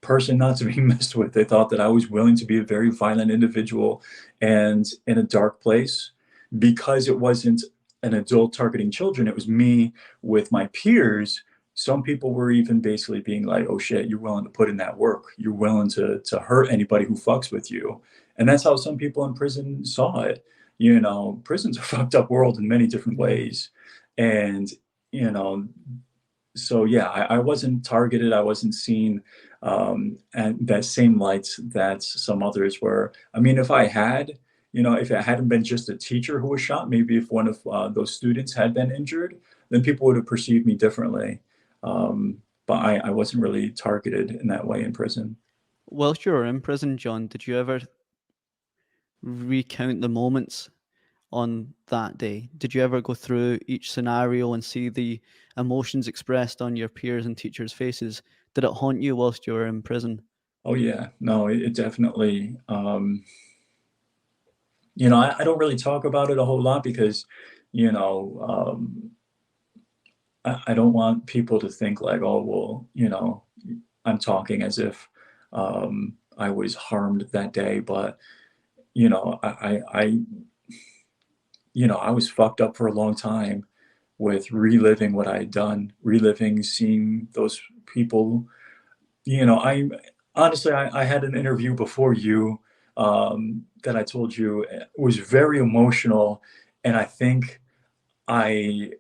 person not to be messed with. They thought that I was willing to be a very violent individual and in a dark place because it wasn't an adult targeting children. It was me with my peers. Some people were even basically being like, oh shit, you're willing to put in that work. You're willing to hurt anybody who fucks with you. And that's how some people in prison saw it. Prison's a fucked up world in many different ways. And, you know, so yeah, I wasn't targeted. I wasn't seen and that same light that some others were. I mean, if it hadn't been just a teacher who was shot, maybe if one of those students had been injured, then people would have perceived me differently. But I wasn't really targeted in that way in prison. Whilst you were in prison, John, did you ever recount the moments on that day? Did you ever go through each scenario and see the emotions expressed on your peers and teachers' faces? Did it haunt you whilst you were in prison? Oh yeah, no, it definitely. I don't really talk about it a whole lot because, you know, I don't want people to think like, oh, well, I'm talking as if I was harmed that day. But, I was fucked up for a long time with reliving what I had done, reliving seeing those people. I honestly, I had an interview before you that I told you was very emotional. And I think I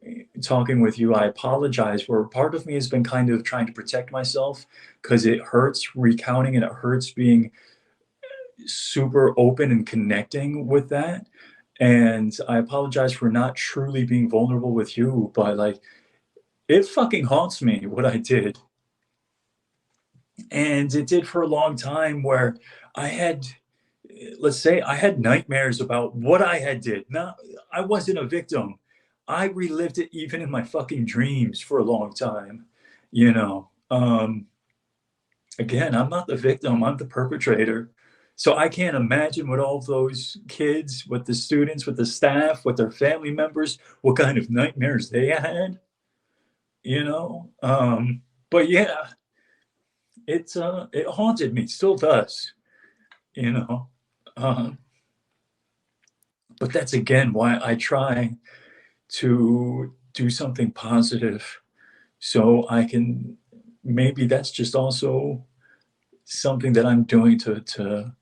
talking with you, I apologize where part of me has been kind of trying to protect myself because it hurts recounting and it hurts being super open and connecting with that. And I apologize for not truly being vulnerable with you, but like it fucking haunts me what I did. And it did for a long time where I had, let's say I had nightmares about what I had did. Not, I wasn't a victim. I relived it even in my fucking dreams for a long time. You know, again, I'm not the victim. I'm the perpetrator. So I can't imagine what all those kids, with the students, with the staff, with their family members, what kind of nightmares they had. You know, but yeah, it haunted me, still does. You know, um, but that's again why I try to do something positive so I can maybe that's just also something that I'm doing to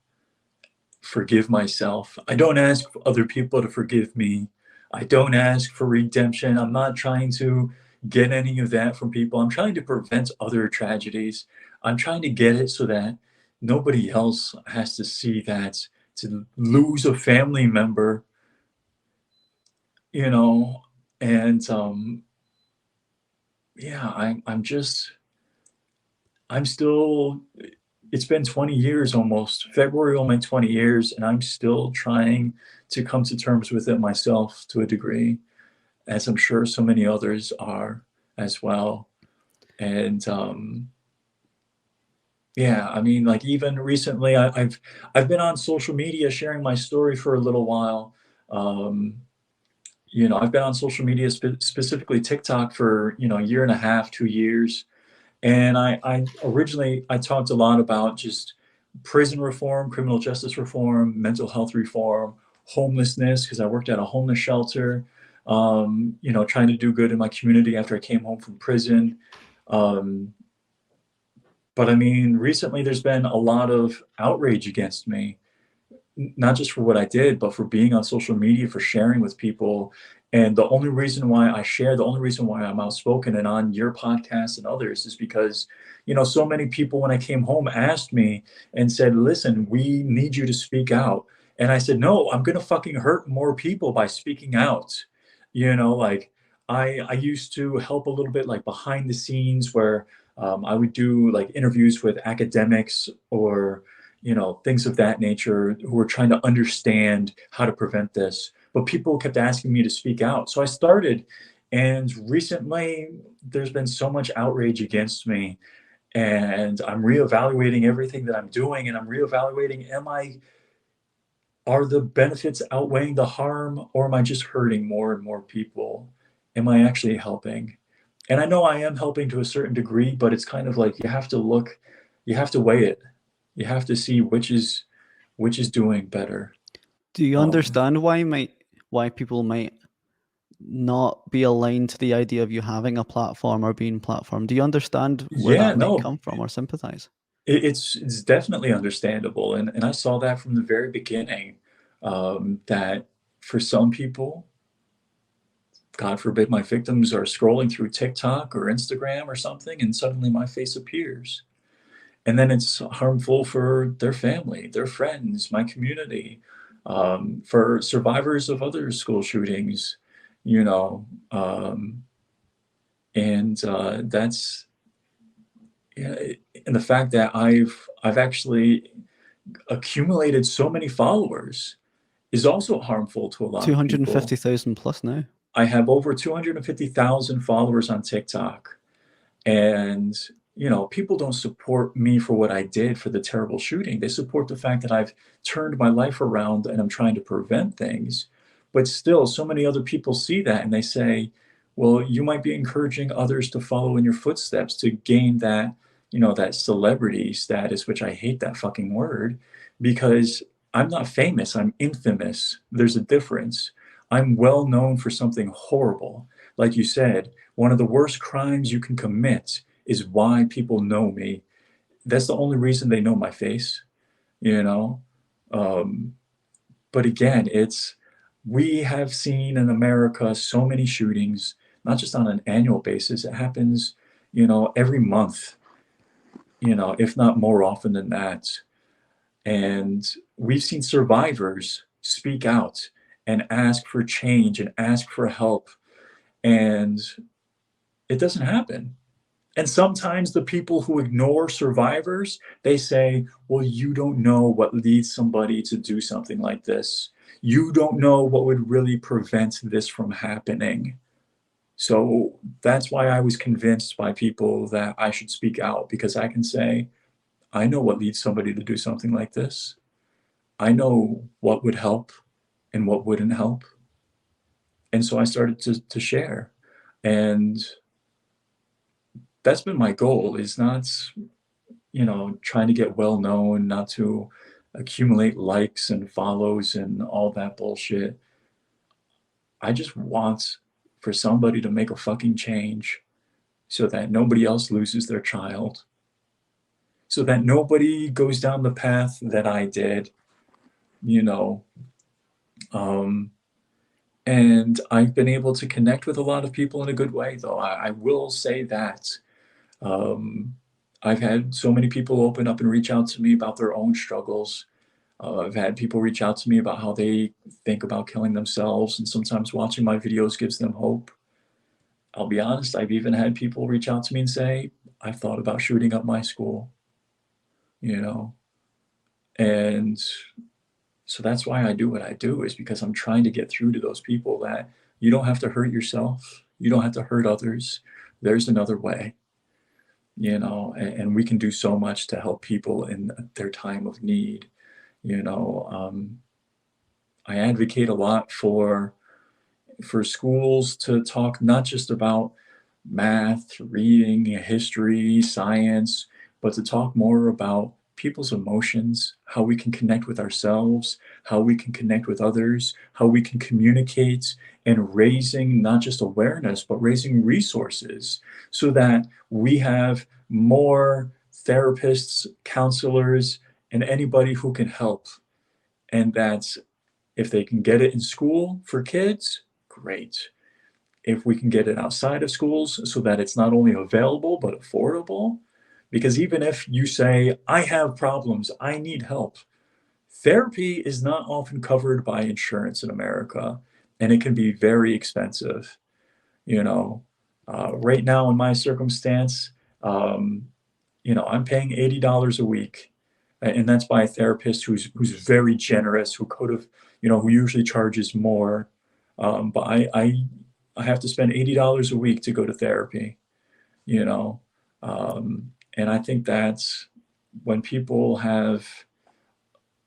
forgive myself. I don't ask other people to forgive me. I don't ask for redemption. I'm not trying to get any of that from people. I'm trying to prevent other tragedies. I'm trying to get it so that nobody else has to see that, to lose a family member, you know, and yeah, I'm still it's been 20 years almost. February will make 20 years, and I'm still trying to come to terms with it myself to a degree, as I'm sure so many others are as well. And yeah, I mean, like even recently, I've been on social media sharing my story for a little while. Um, I've been on social media, specifically TikTok, for a year and a half, 2 years. And I originally I talked a lot about just prison reform, criminal justice reform, mental health reform, homelessness, because I worked at a homeless shelter. Trying to do good in my community after I came home from prison. Um, but I mean, recently there's been a lot of outrage against me, not just for what I did, but for being on social media, for sharing with people. And the only reason why I share, the only reason why I'm outspoken and on your podcast and others is because, so many people when I came home asked me and said, listen, we need you to speak out. And I said, no, I'm going to fucking hurt more people by speaking out. Like I used to help a little bit like behind the scenes where I would do like interviews with academics or things of that nature who were trying to understand how to prevent this. But people kept asking me to speak out. So I started. And recently, there's been so much outrage against me. And I'm reevaluating everything that I'm doing. And I'm reevaluating, are the benefits outweighing the harm, or am I just hurting more and more people? Am I actually helping? And I know I am helping to a certain degree, but it's kind of like you have to weigh it. You have to see which is doing better. Do you Um, understand why people might not be aligned to the idea of you having a platform or being platform? Do you understand where yeah, that might no, come from or sympathize? it's definitely understandable, and I saw that from the very beginning. That for some people, God forbid, my victims are scrolling through TikTok or Instagram or something, and suddenly my face appears, and then it's harmful for their family, their friends, my community, for survivors of other school shootings, you know, um, and that's yeah, and the fact that I've actually accumulated so many followers is also harmful to a lot of people. 250,000 plus now. I have over 250,000 followers on TikTok. And, people don't support me for what I did for the terrible shooting. They support the fact that I've turned my life around and I'm trying to prevent things. But still, so many other people see that and they say, well, you might be encouraging others to follow in your footsteps to gain that, that celebrity status, which I hate that fucking word, because I'm not famous, I'm infamous. There's a difference. I'm well known for something horrible. Like you said, one of the worst crimes you can commit is why people know me. That's the only reason they know my face, you know? Um, but again, we have seen in America so many shootings, not just on an annual basis. It happens, every month, if not more often than that. And we've seen survivors speak out and ask for change and ask for help. And it doesn't happen. And sometimes the people who ignore survivors, they say, well, you don't know what leads somebody to do something like this. You don't know what would really prevent this from happening. So that's why I was convinced by people that I should speak out, because I can say, I know what leads somebody to do something like this. I know what would help and what wouldn't help. And so I started to share. And that's been my goal, is not trying to get well known, not to accumulate likes and follows and all that bullshit. I just want for somebody to make a fucking change so that nobody else loses their child, so that nobody goes down the path that I did, you know. Um, and I've been able to connect with a lot of people in a good way, though. I will say that. Um, I've had so many people open up and reach out to me about their own struggles. I've had people reach out to me about how they think about killing themselves, and sometimes watching my videos gives them hope. I'll be honest, I've even had people reach out to me and say, I've thought about shooting up my school. you know. And so that's why I do what I do, is because I'm trying to get through to those people that you don't have to hurt yourself, you don't have to hurt others. There's another way, and we can do so much to help people in their time of need. You know, I advocate a lot for schools to talk not just about math, reading, history, science, but to talk more about people's emotions, how we can connect with ourselves, how we can connect with others, how we can communicate, and raising not just awareness, but raising resources so that we have more therapists, counselors, and anybody who can help. And that if they can get it in school for kids, great. If we can get it outside of schools so that it's not only available but affordable, because even if you say, I have problems, I need help, therapy is not often covered by insurance in America, and it can be very expensive. You know, right now in my circumstance, um, I'm paying $80 a week, and that's by a therapist who's very generous, who could have, who usually charges more. But I have to spend $80 a week to go to therapy, you know. And I think that's when people have,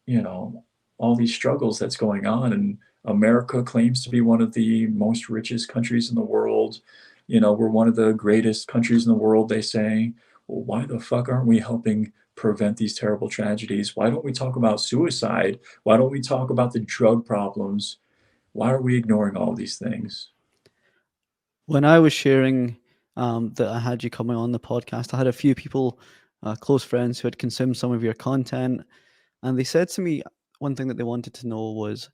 you know, all these struggles that's going on, and America claims to be one of the most richest countries in the world. We're one of the greatest countries in the world, they say. Well, why the fuck aren't we helping prevent these terrible tragedies? Why don't we talk about suicide? Why don't we talk about the drug problems? Why are we ignoring all these things? When I was sharing that I had you coming on the podcast, I had a few people, close friends, who had consumed some of your content, and they said to me one thing that they wanted to know was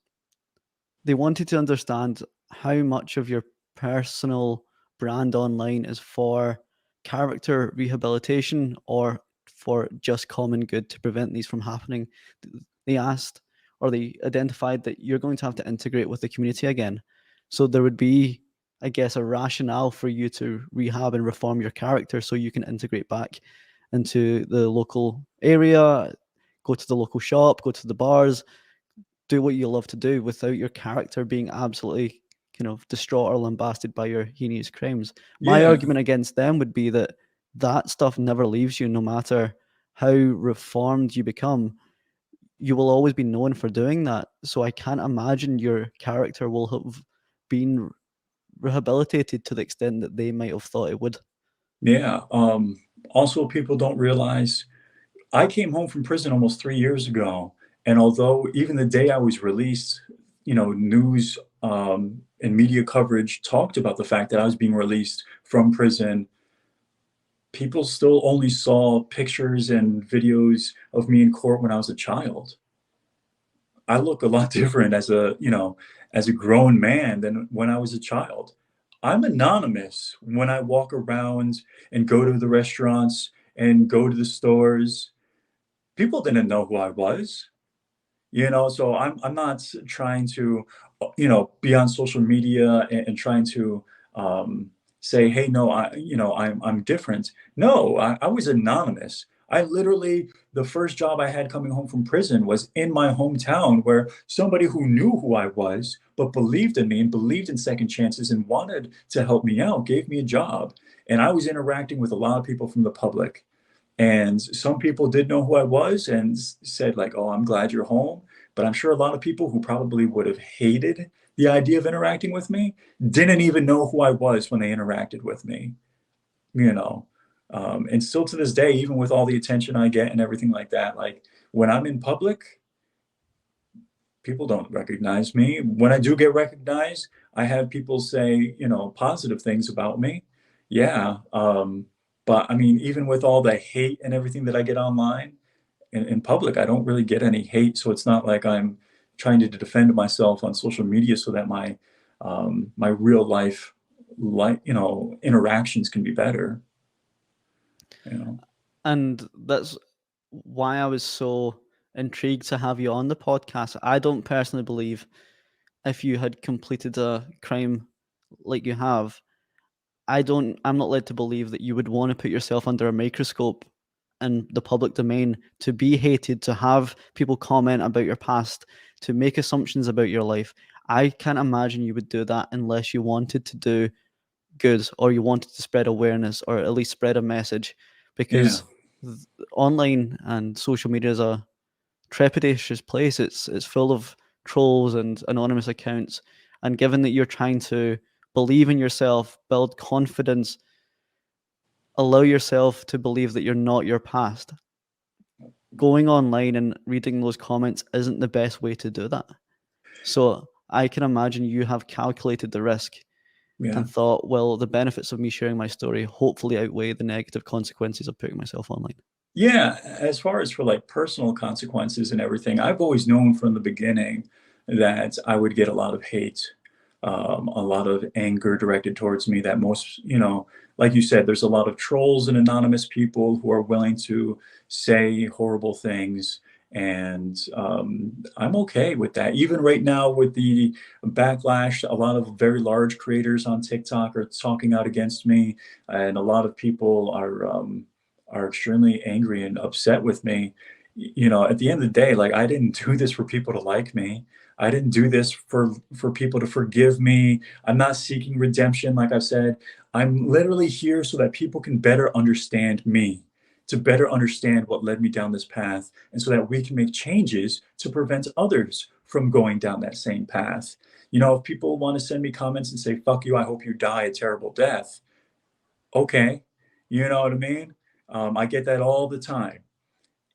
they wanted to understand how much of your personal brand online is for character rehabilitation or for just common good to prevent these from happening. They asked, or they identified, that you're going to have to integrate with the community again. So there would be, I guess, a rationale for you to rehab and reform your character so you can integrate back into the local area, go to the local shop, go to the bars, do what you love to do without your character being absolutely kind of distraught or lambasted by your heinous crimes. My Yeah, argument against them would be that that stuff never leaves you, no matter how reformed you become. You will always be known for doing that. So I can't imagine your character will have been rehabilitated to the extent that they might have thought it would. yeah. Also, people don't realize I came home from prison almost 3 years ago, and although even the day I was released, news and media coverage talked about the fact that I was being released from prison, people still only saw pictures and videos of me in court when I was a child. I look a lot different as a grown man than when I was a child. I'm anonymous when I walk around and go to the restaurants and go to the stores. People didn't know who I was. So I'm not trying to be on social media and trying to say, hey, no, I'm different. No, I was anonymous. I literally, the first job I had coming home from prison was in my hometown, where somebody who knew who I was but believed in me and believed in second chances and wanted to help me out gave me a job. And I was interacting with a lot of people from the public, and some people did know who I was and said, like, oh, I'm glad you're home. But I'm sure a lot of people who probably would have hated the idea of interacting with me didn't even know who I was when they interacted with me, you know. And still to this day, even with all the attention I get and everything like that, like when I'm in public, people don't recognize me. When I do get recognized, I have people say, positive things about me. Yeah. But I mean, even with all the hate and everything that I get online, in public, I don't really get any hate. So it's not like I'm trying to defend myself on social media so that my real life, interactions can be better. You know. And that's why I was so intrigued to have you on the podcast. I don't personally believe if you had completed a crime like you have, I'm not led to believe that you would want to put yourself under a microscope in the public domain, to be hated, to have people comment about your past, to make assumptions about your life. I can't imagine you would do that unless you wanted to do good, or you wanted to spread awareness, or at least spread a message, Yeah. because online and social media is a trepidatious place. It's full of trolls and anonymous accounts, and given that you're trying to believe in yourself, build confidence, allow yourself to believe that you're not your past, going online and reading those comments isn't the best way to do that. So I can imagine you have calculated the risk Yeah. and thought, well, the benefits of me sharing my story hopefully outweigh the negative consequences of putting myself online. Yeah, as far as for like personal consequences and everything, I've always known from the beginning that I would get a lot of hate, a lot of anger directed towards me. That most, like you said, there's a lot of trolls and anonymous people who are willing to say horrible things. And I'm okay with that. Even right now, with the backlash, a lot of very large creators on TikTok are talking out against me, and a lot of people are extremely angry and upset with me. At the end of the day, like, I didn't do this for people to like me. I didn't do this for people to forgive me. I'm not seeking redemption, like I've said. I'm literally here so that people can better understand me, to better understand what led me down this path, and so that we can make changes to prevent others from going down that same path. If people want to send me comments and say, fuck you, I hope you die a terrible death, okay. You know what I mean? I get that all the time.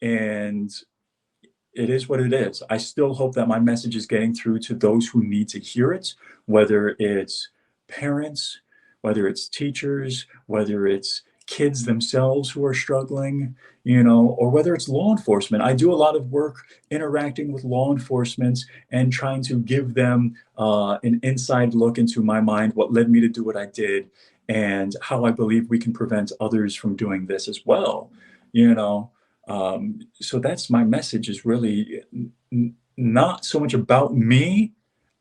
And it is what it is. I still hope that my message is getting through to those who need to hear it, whether it's parents, whether it's teachers, whether it's kids themselves who are struggling, or whether it's law enforcement. I do a lot of work interacting with law enforcement and trying to give them an inside look into my mind, what led me to do what I did, and how I believe we can prevent others from doing this as well. You know, so that's my message, is really not so much about me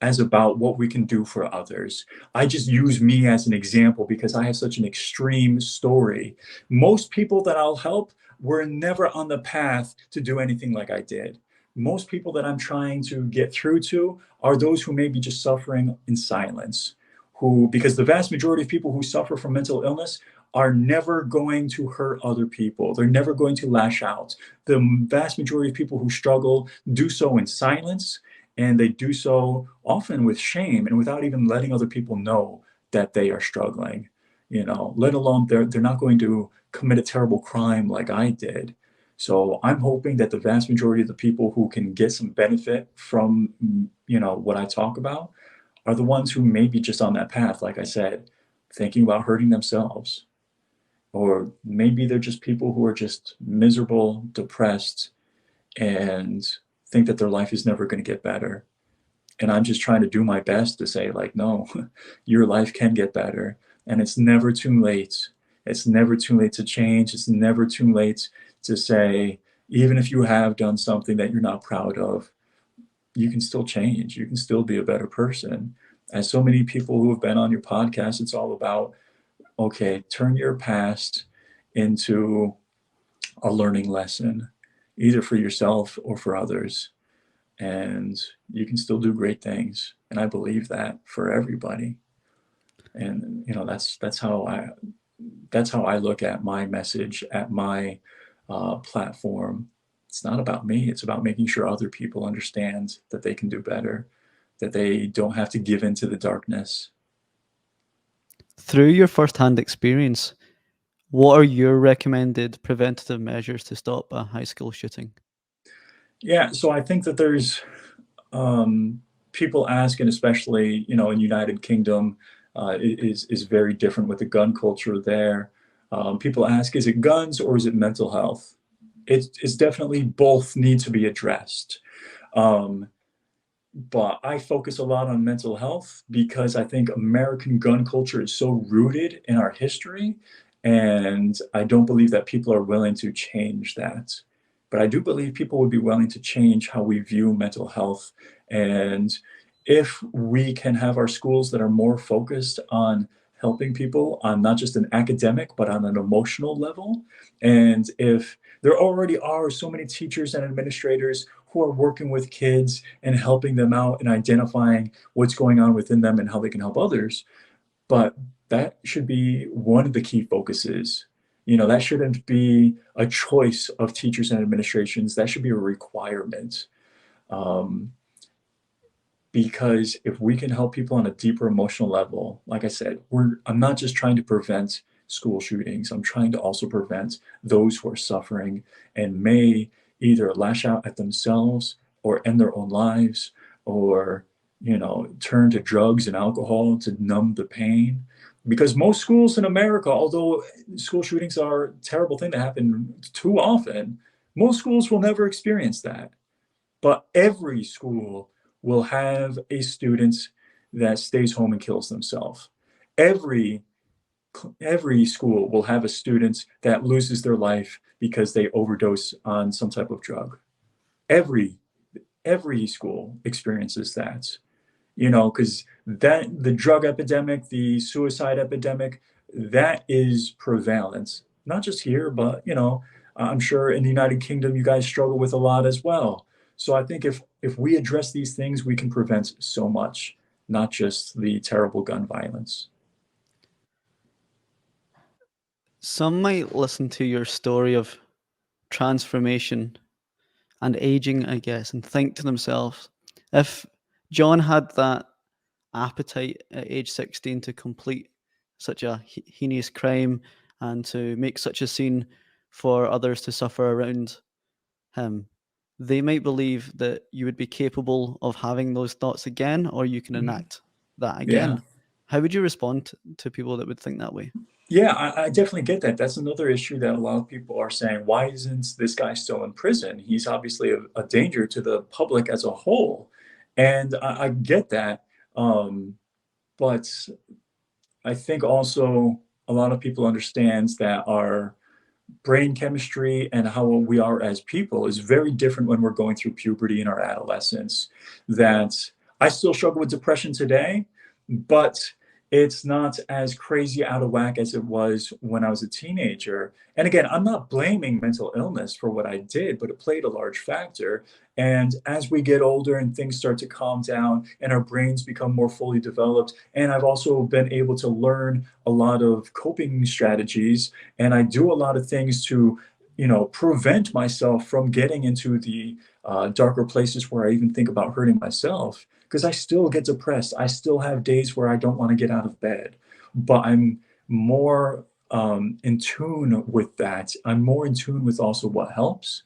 as about what we can do for others. I just use me as an example because I have such an extreme story. Most people that I'll help were never on the path to do anything like I did. Most people that I'm trying to get through to are those who may be just suffering in silence, because the vast majority of people who suffer from mental illness are never going to hurt other people. They're never going to lash out. The vast majority of people who struggle do so in silence, and they do so often with shame and without even letting other people know that they are struggling. Let alone they're not going to commit a terrible crime like I did. So I'm hoping that the vast majority of the people who can get some benefit from what I talk about are the ones who may be just on that path, like I said, thinking about hurting themselves. Or maybe they're just people who are just miserable, depressed, and think that their life is never going to get better. And I'm just trying to do my best to say, like, no, your life can get better. And it's never too late. It's never too late to change. It's never too late to say, even if you have done something that you're not proud of, you can still change. You can still be a better person. As so many people who have been on your podcast, it's all about, okay, turn your past into a learning lesson, either for yourself or for others. And you can still do great things. And I believe that for everybody. And that's how I look at my message, at my platform. It's not about me. It's about making sure other people understand that they can do better, that they don't have to give into the darkness. Through your first-hand experience, what are your recommended preventative measures to stop a high school shooting? Yeah, so I think that there's people ask, and especially in United Kingdom, is very different with the gun culture there. People ask, is it guns or is it mental health? It's definitely both need to be addressed. Um, but I focus a lot on mental health because I think American gun culture is so rooted in our history, and I don't believe that people are willing to change that. But I do believe people would be willing to change how we view mental health. And if we can have our schools that are more focused on helping people on not just an academic, but on an emotional level. And if there already are so many teachers and administrators who are working with kids and helping them out and identifying what's going on within them and how they can help others, but that should be one of the key focuses. That shouldn't be a choice of teachers and administrations. That should be a requirement. Um, because if we can help people on a deeper emotional level, like I said, I'm not just trying to prevent school shootings. I'm trying to also prevent those who are suffering and may either lash out at themselves or end their own lives, or turn to drugs and alcohol to numb the pain. Because most schools in America, although school shootings are a terrible thing to happen too often, most schools will never experience that. But every school will have a student that stays home and kills themselves. Every every school will have a student that loses their life because they overdose on some type of drug. Every every school experiences that. Because the drug epidemic, the suicide epidemic, that is prevalent, not just here, but I'm sure in the United Kingdom you guys struggle with a lot as well. So I think if we address these things, we can prevent so much, not just the terrible gun violence. Some might listen to your story of transformation and aging, I guess, and think to themselves, if John had that appetite at age 16 to complete such a heinous crime and to make such a scene for others to suffer around him, they might believe that you would be capable of having those thoughts again, or you can Mhm. enact that Yeah. again. How would you respond to people that would think that way? Yeah, I definitely get that. That's another issue that a lot of people are saying. Why isn't this guy still in prison? He's obviously a danger to the public as a whole. And I get that. Um, but I think also a lot of people understands that our brain chemistry and how we are as people is very different when we're going through puberty and our adolescence. That I still struggle with depression today, but it's not as crazy out of whack as it was when I was a teenager. And again, I'm not blaming mental illness for what I did, but it played a large factor. And as we get older and things start to calm down and our brains become more fully developed, and I've also been able to learn a lot of coping strategies, and I do a lot of things to, prevent myself from getting into the darker places where I even think about hurting myself. Because I still get depressed. I still have days where I don't want to get out of bed, but I'm more in tune with that. I'm more in tune with also what helps,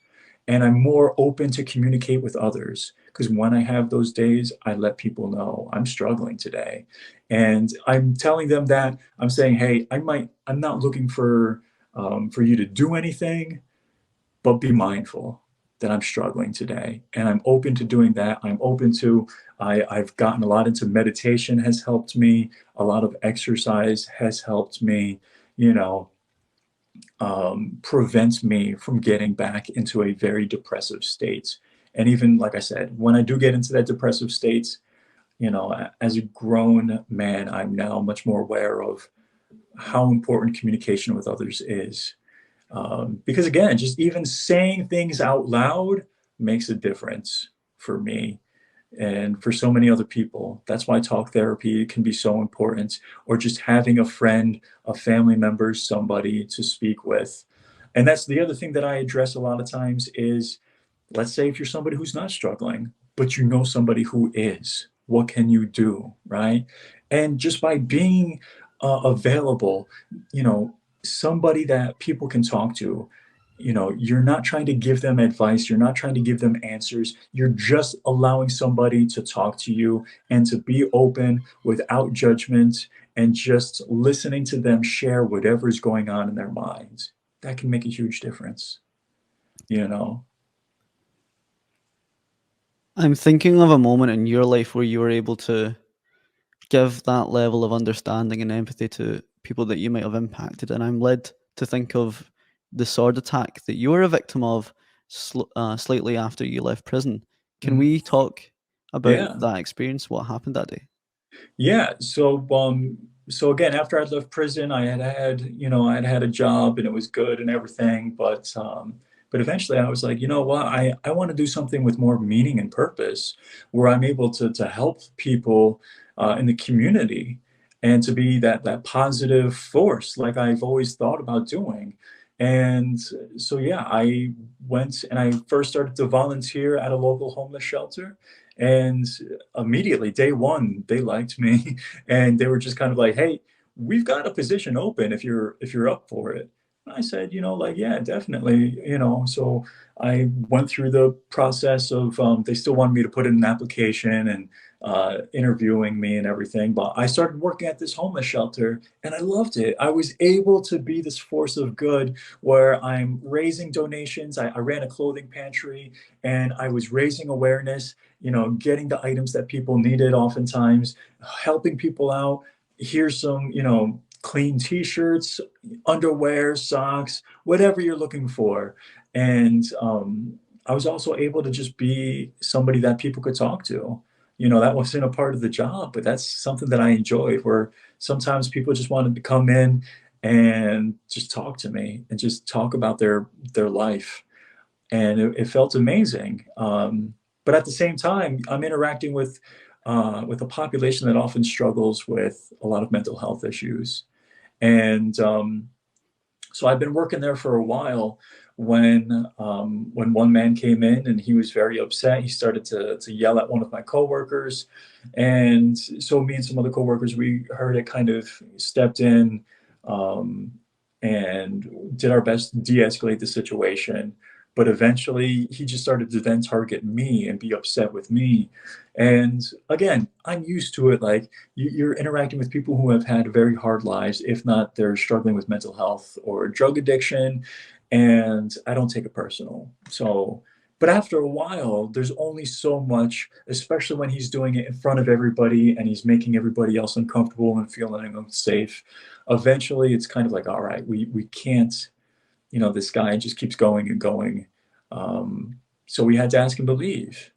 and I'm more open to communicate with others. Because when I have those days, I let people know I'm struggling today, and I'm telling them that I'm saying, "Hey, I'm not looking for you to do anything, but be mindful that I'm struggling today." And I'm open to doing that. I'm open to, I've gotten a lot into meditation, has helped me. A lot of exercise has helped me, you know, prevents me from getting back into a very depressive state. And even like I said, when I do get into that depressive state, as a grown man, I'm now much more aware of how important communication with others is. Because again, just even saying things out loud makes a difference for me and for so many other people. That's why talk therapy can be so important, or just having a friend, a family member, somebody to speak with. And that's the other thing that I address a lot of times is, let's say if you're somebody who's not struggling, but you know somebody who is, what can you do, right? And just by being available, somebody that people can talk to, you're not trying to give them advice, you're not trying to give them answers, you're just allowing somebody to talk to you and to be open without judgment and just listening to them share whatever's going on in their minds. That can make a huge difference, you know? I'm thinking of a moment in your life where you were able to give that level of understanding and empathy to people that you might have impacted. And I'm led to think of the sword attack that you were a victim of slightly after you left prison. Can Mhm. we talk about Yeah. that experience? What happened that day? Yeah. So, so again, after I left prison, I had had a job and it was good and everything, but eventually I was like, you know what, I want to do something with more meaning and purpose, where I'm able to help people in the community and to be that positive force, like I've always thought about doing. And so yeah, I went and I first started to volunteer at a local homeless shelter, and immediately day one they liked me. And they were just kind of like, "Hey, we've got a position open if you're up for it." And I said, like, "Yeah, definitely." So I went through the process of they still wanted me to put in an application and interviewing me and everything. But I started working at this homeless shelter, and I loved it. I was able to be this force of good where I'm raising donations. I ran a clothing pantry, and I was raising awareness. Getting the items that people needed, oftentimes helping people out. Here's some, clean t-shirts, underwear, socks, whatever you're looking for. And I was also able to just be somebody that people could talk to. That wasn't a part of the job, but that's something that I enjoyed, where sometimes people just wanted to come in and just talk to me and just talk about their life. And it felt amazing. But at the same time, I'm interacting with a population that often struggles with a lot of mental health issues. And so I've been working there for a while. When one man came in and he was very upset, he started to yell at one of my coworkers, and so me and some other coworkers, we heard it, kind of stepped in, um, and did our best to de-escalate the situation. But eventually, he just started to then target me and be upset with me. And again, I'm used to it. Like, you're interacting with people who have had very hard lives, if not they're struggling with mental health or drug addiction, and I don't take it personal. So, but after a while, there's only so much, especially when he's doing it in front of everybody and he's making everybody else uncomfortable and feeling unsafe. Eventually, it's kind of like, all right, we can't, this guy just keeps going and going. So we had to ask him to leave,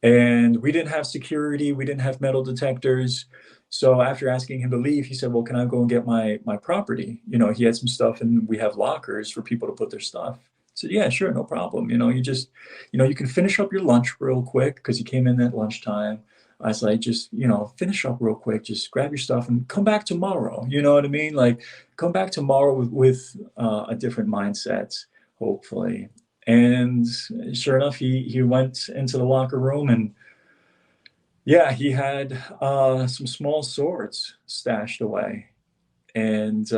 and we didn't have security, we didn't have metal detectors. So after asking him to leave, he said, "Well, can I go and get my property?" He had some stuff, and we have lockers for people to put their stuff. I said, "Yeah, sure, no problem." You just, you can finish up your lunch real quick, because he came in at lunchtime. I was like, just, finish up real quick, just grab your stuff and come back tomorrow. You know what I mean? Like, come back tomorrow with a different mindset, hopefully. And sure enough, he went into the locker room, and yeah, he had some small swords stashed away. And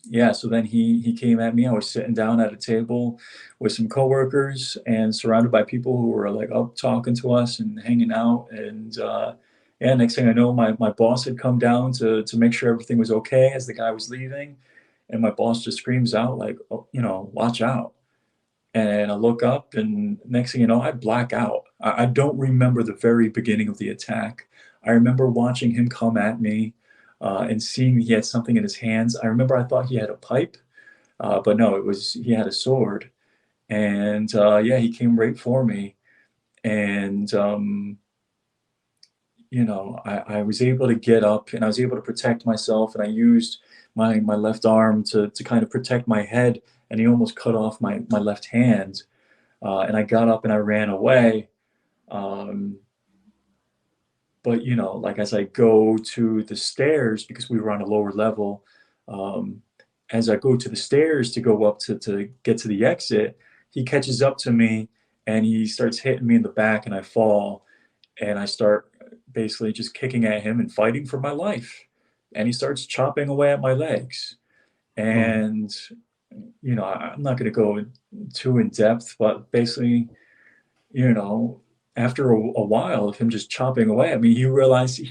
yeah, so then he came at me. I was sitting down at a table with some coworkers and surrounded by people who were like up talking to us and hanging out. And yeah, next thing I know, my boss had come down to make sure everything was okay as the guy was leaving. And my boss just screams out like, "Oh, watch out." And I look up, and next thing you know, I black out. I don't remember the very beginning of the attack. I remember watching him come at me, and seeing he had something in his hands. I remember I thought he had a pipe, but no, he had a sword. And yeah, he came right for me. And I was able to get up, and I was able to protect myself, and I used my left arm to kind of protect my head, and he almost cut off my left hand. And I got up and I ran away. Um, but like, as I go to the stairs, because we were on a lower level, um, as I go to the stairs to go up to get to the exit, he catches up to me and he starts hitting me in the back, and I fall, and I start basically just kicking at him and fighting for my life. And he starts chopping away at my legs. Wow. And I'm not going to go too in depth, but basically, you know, after a while of him just chopping away at me, he realized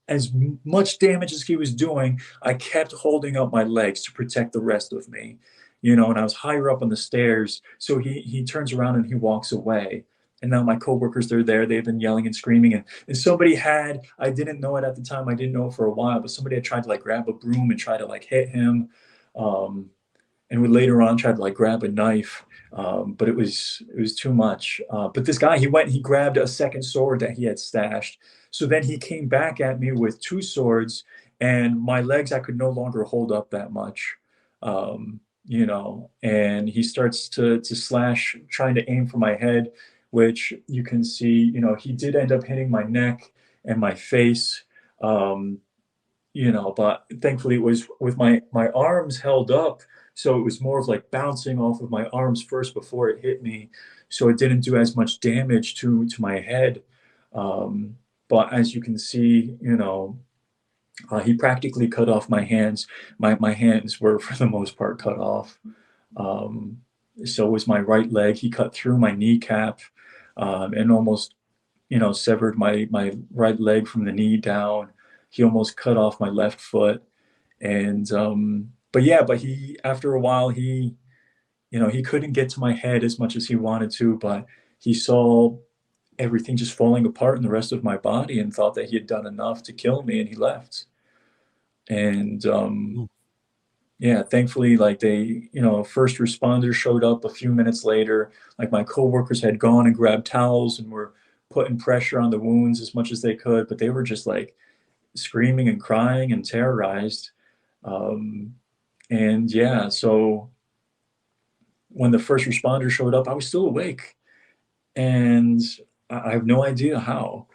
as much damage as he was doing, I kept holding up my legs to protect the rest of me, and I was higher up on the stairs. So he turns around and he walks away. And now my coworkers, they're there. They've been yelling and screaming. And somebody I didn't know it at the time. I didn't know it for a while, but somebody had tried to like grab a broom and try to like hit him. Um, and would later on try to like grab a knife, but it was too much. But this guy, he grabbed a second sword that he had stashed. So then he came back at me with two swords, and my legs I could no longer hold up that much. And he starts to slash, trying to aim for my head, which you can see, he did end up hitting my neck and my face. Um, but thankfully it was with my arms held up, so it was more of like bouncing off of my arms first before it hit me, so it didn't do as much damage to my head. But as you can see, he practically cut off my hands. My hands were for the most part cut off. um, so was my right leg. He cut through my kneecap, and almost severed my right leg from the knee down. He almost cut off my left foot. And but yeah, but he after a while he couldn't get to my head as much as he wanted to, but he saw everything just falling apart in the rest of my body and thought that he had done enough to kill me, and he left. And Oh, yeah, thankfully, like first responders showed up a few minutes later. Like my coworkers had gone and grabbed towels and were putting pressure on the wounds as much as they could, but they were just like screaming and crying and terrorized. Um, and yeah, so when the first responders showed up, I was still awake, and I have no idea how.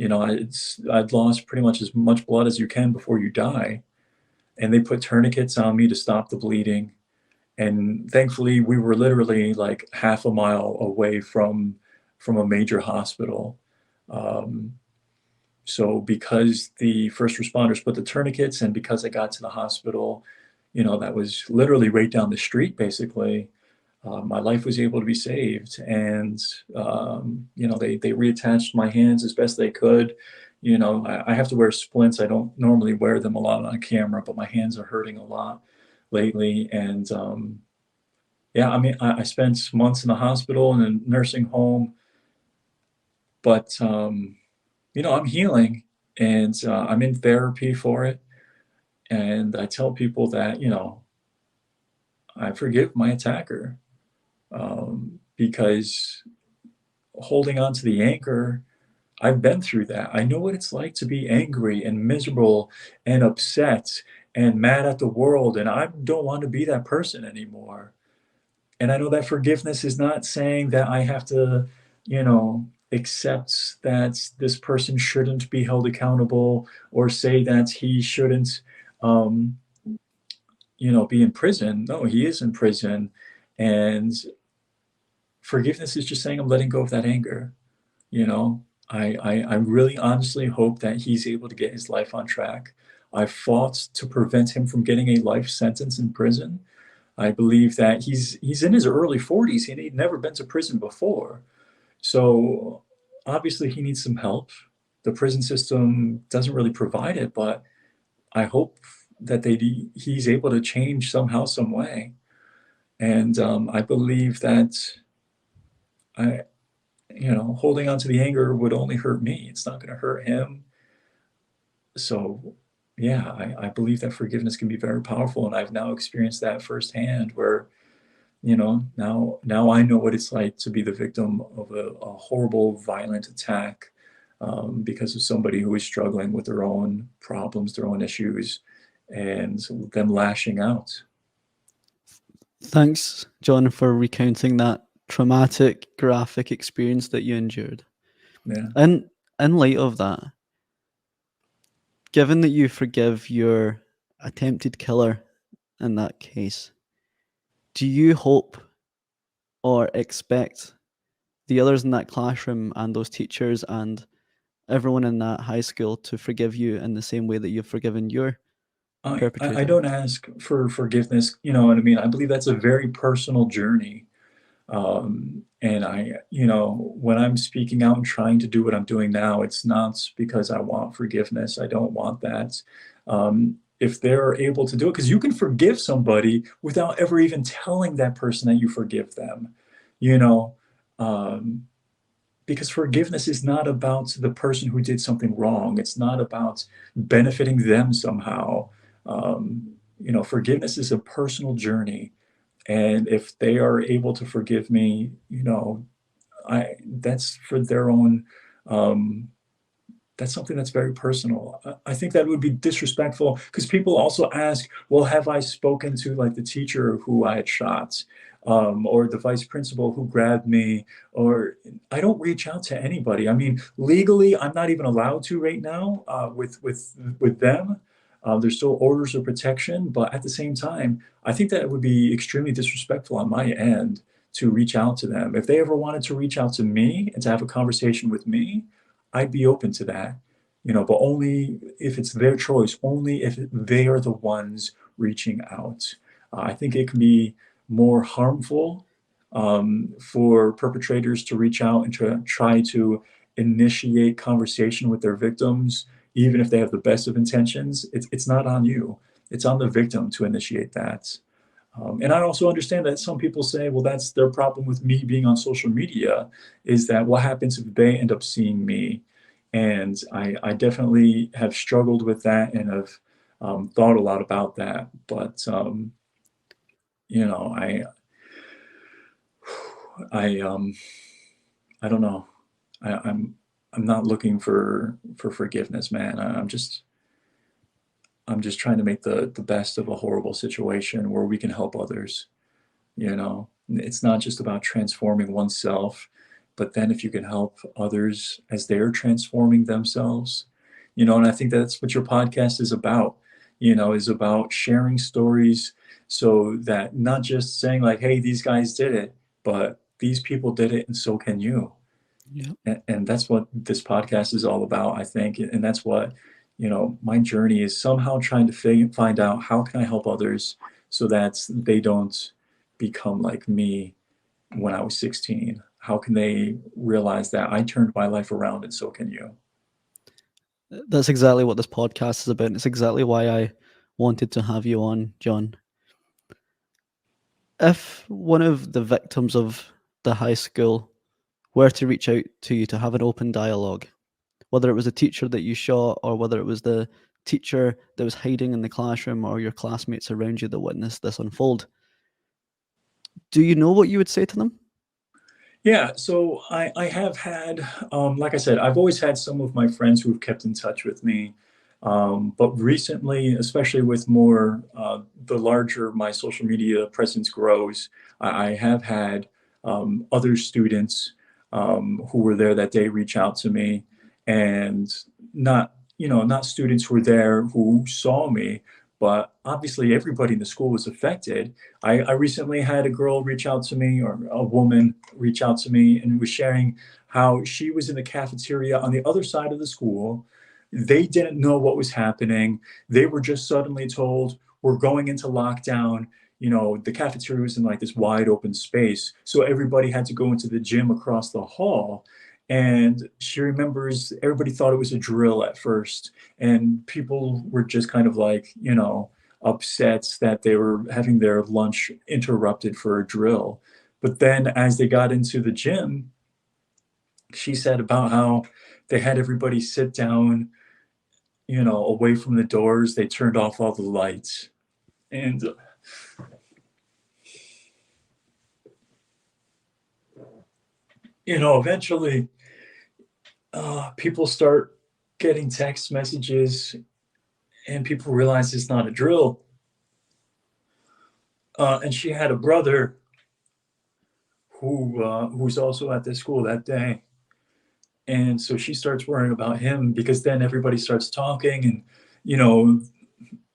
I'd lost pretty much as much blood as you can before you die, and they put tourniquets on me to stop the bleeding. And thankfully, we were literally like half a mile away from a major hospital. Um, So because the first responders put the tourniquets, and because I got to the hospital, that was literally right down the street, basically, my life was able to be saved. And they reattached my hands as best they could. I have to wear splints. I don't normally wear them a lot on camera, but my hands are hurting a lot lately. And yeah, I mean, I spent months in the hospital and in a nursing home, but I'm healing, and I'm in therapy for it. And I tell people that, I forgive my attacker, because holding on to the anger, I've been through that. I know what it's like to be angry and miserable and upset and mad at the world. And I don't want to be that person anymore. And I know that forgiveness is not saying that I have to, accept that this person shouldn't be held accountable, or say that he shouldn't, um, be in prison. No, he is in prison. And forgiveness is just saying I'm letting go of that anger. You know, I really honestly hope that he's able to get his life on track. I fought to prevent him from getting a life sentence in prison. I believe that he's in his early 40s and he'd never been to prison before. So obviously he needs some help. The prison system doesn't really provide it, but I hope that he's able to change somehow, some way. And I believe that I, holding on to the anger would only hurt me. It's not going to hurt him. So yeah, I believe that forgiveness can be very powerful, and I've now experienced that firsthand. Where now I know what it's like to be the victim of a horrible, violent attack, because of somebody who is struggling with their own problems, their own issues, and them lashing out. thanks, John, for recounting that traumatic, graphic experience that you endured. Yeah. And in light of that, given that you forgive your attempted killer in that case, do you hope or expect the others in that classroom and those teachers and everyone in that high school to forgive you in the same way that you've forgiven your I perpetrator? don't ask for forgiveness. You know what I mean? I believe that's a very personal journey. And when I'm speaking out and trying to do what I'm doing now, it's not because I want forgiveness. I don't want that. If they're able to do it, because you can forgive somebody without ever even telling that person that you forgive them, you know, um, because forgiveness is not about the person who did something wrong. It's not about benefiting them somehow. Forgiveness is a personal journey. And if they are able to forgive me, I that's for their own. Um, that's something that's very personal. I think that would be disrespectful because people also ask, well, have I spoken to like the teacher who I had shot, or the vice principal who grabbed me? Or I don't reach out to anybody. I mean, legally, I'm not even allowed to right now with them. There's still orders of protection, but at the same time, I think that it would be extremely disrespectful on my end to reach out to them. If they ever wanted to reach out to me and to have a conversation with me, I'd be open to that, but only if it's their choice, only if they are the ones reaching out. I think it can be more harmful for perpetrators to reach out and to try to initiate conversation with their victims, even if they have the best of intentions. It's not on you, it's on the victim to initiate that. And I also understand that some people say, well, that's their problem with me being on social media, is that what happens if they end up seeing me? And I definitely have struggled with that and have thought a lot about that. But, you know, I, I don't know. I'm not looking for forgiveness, man. I'm just trying to make the best of a horrible situation where we can help others. It's not just about transforming oneself, but then if you can help others as they're transforming themselves, and I think that's what your podcast is about, is about sharing stories, so that not just saying like, hey, these guys did it, but these people did it and so can you. Yeah. And that's what this podcast is all about, I think. And that's what, my journey is, somehow trying to find out how can I help others so that they don't become like me when I was 16. How can they realize that I turned my life around and so can you? That's exactly what this podcast is about. And it's exactly why I wanted to have you on, John. If one of the victims of the high school were to reach out to you to have an open dialogue, whether it was a teacher that you shot or whether it was the teacher that was hiding in the classroom or your classmates around you that witnessed this unfold, do you know what you would say to them? Yeah, so I have had, like I said, I've always had some of my friends who have kept in touch with me. But recently, especially with more, the larger my social media presence grows, I have had other students who were there that day reach out to me, and not students who were there who saw me, but obviously everybody in the school was affected. I recently had a girl reach out to me, or a woman reach out to me, and was sharing how she was in the cafeteria on the other side of the school. They didn't know what was happening. They were just suddenly told, we're going into lockdown. The cafeteria was in like this wide open space. So everybody had to go into the gym across the hall. And she remembers everybody thought it was a drill at first. And people were just kind of like, upset that they were having their lunch interrupted for a drill. But then as they got into the gym, she said about how they had everybody sit down, away from the doors. They turned off all the lights. And, eventually people start getting text messages and people realize it's not a drill. And she had a brother who's also at this school that day. And so she starts worrying about him, because then everybody starts talking, and you know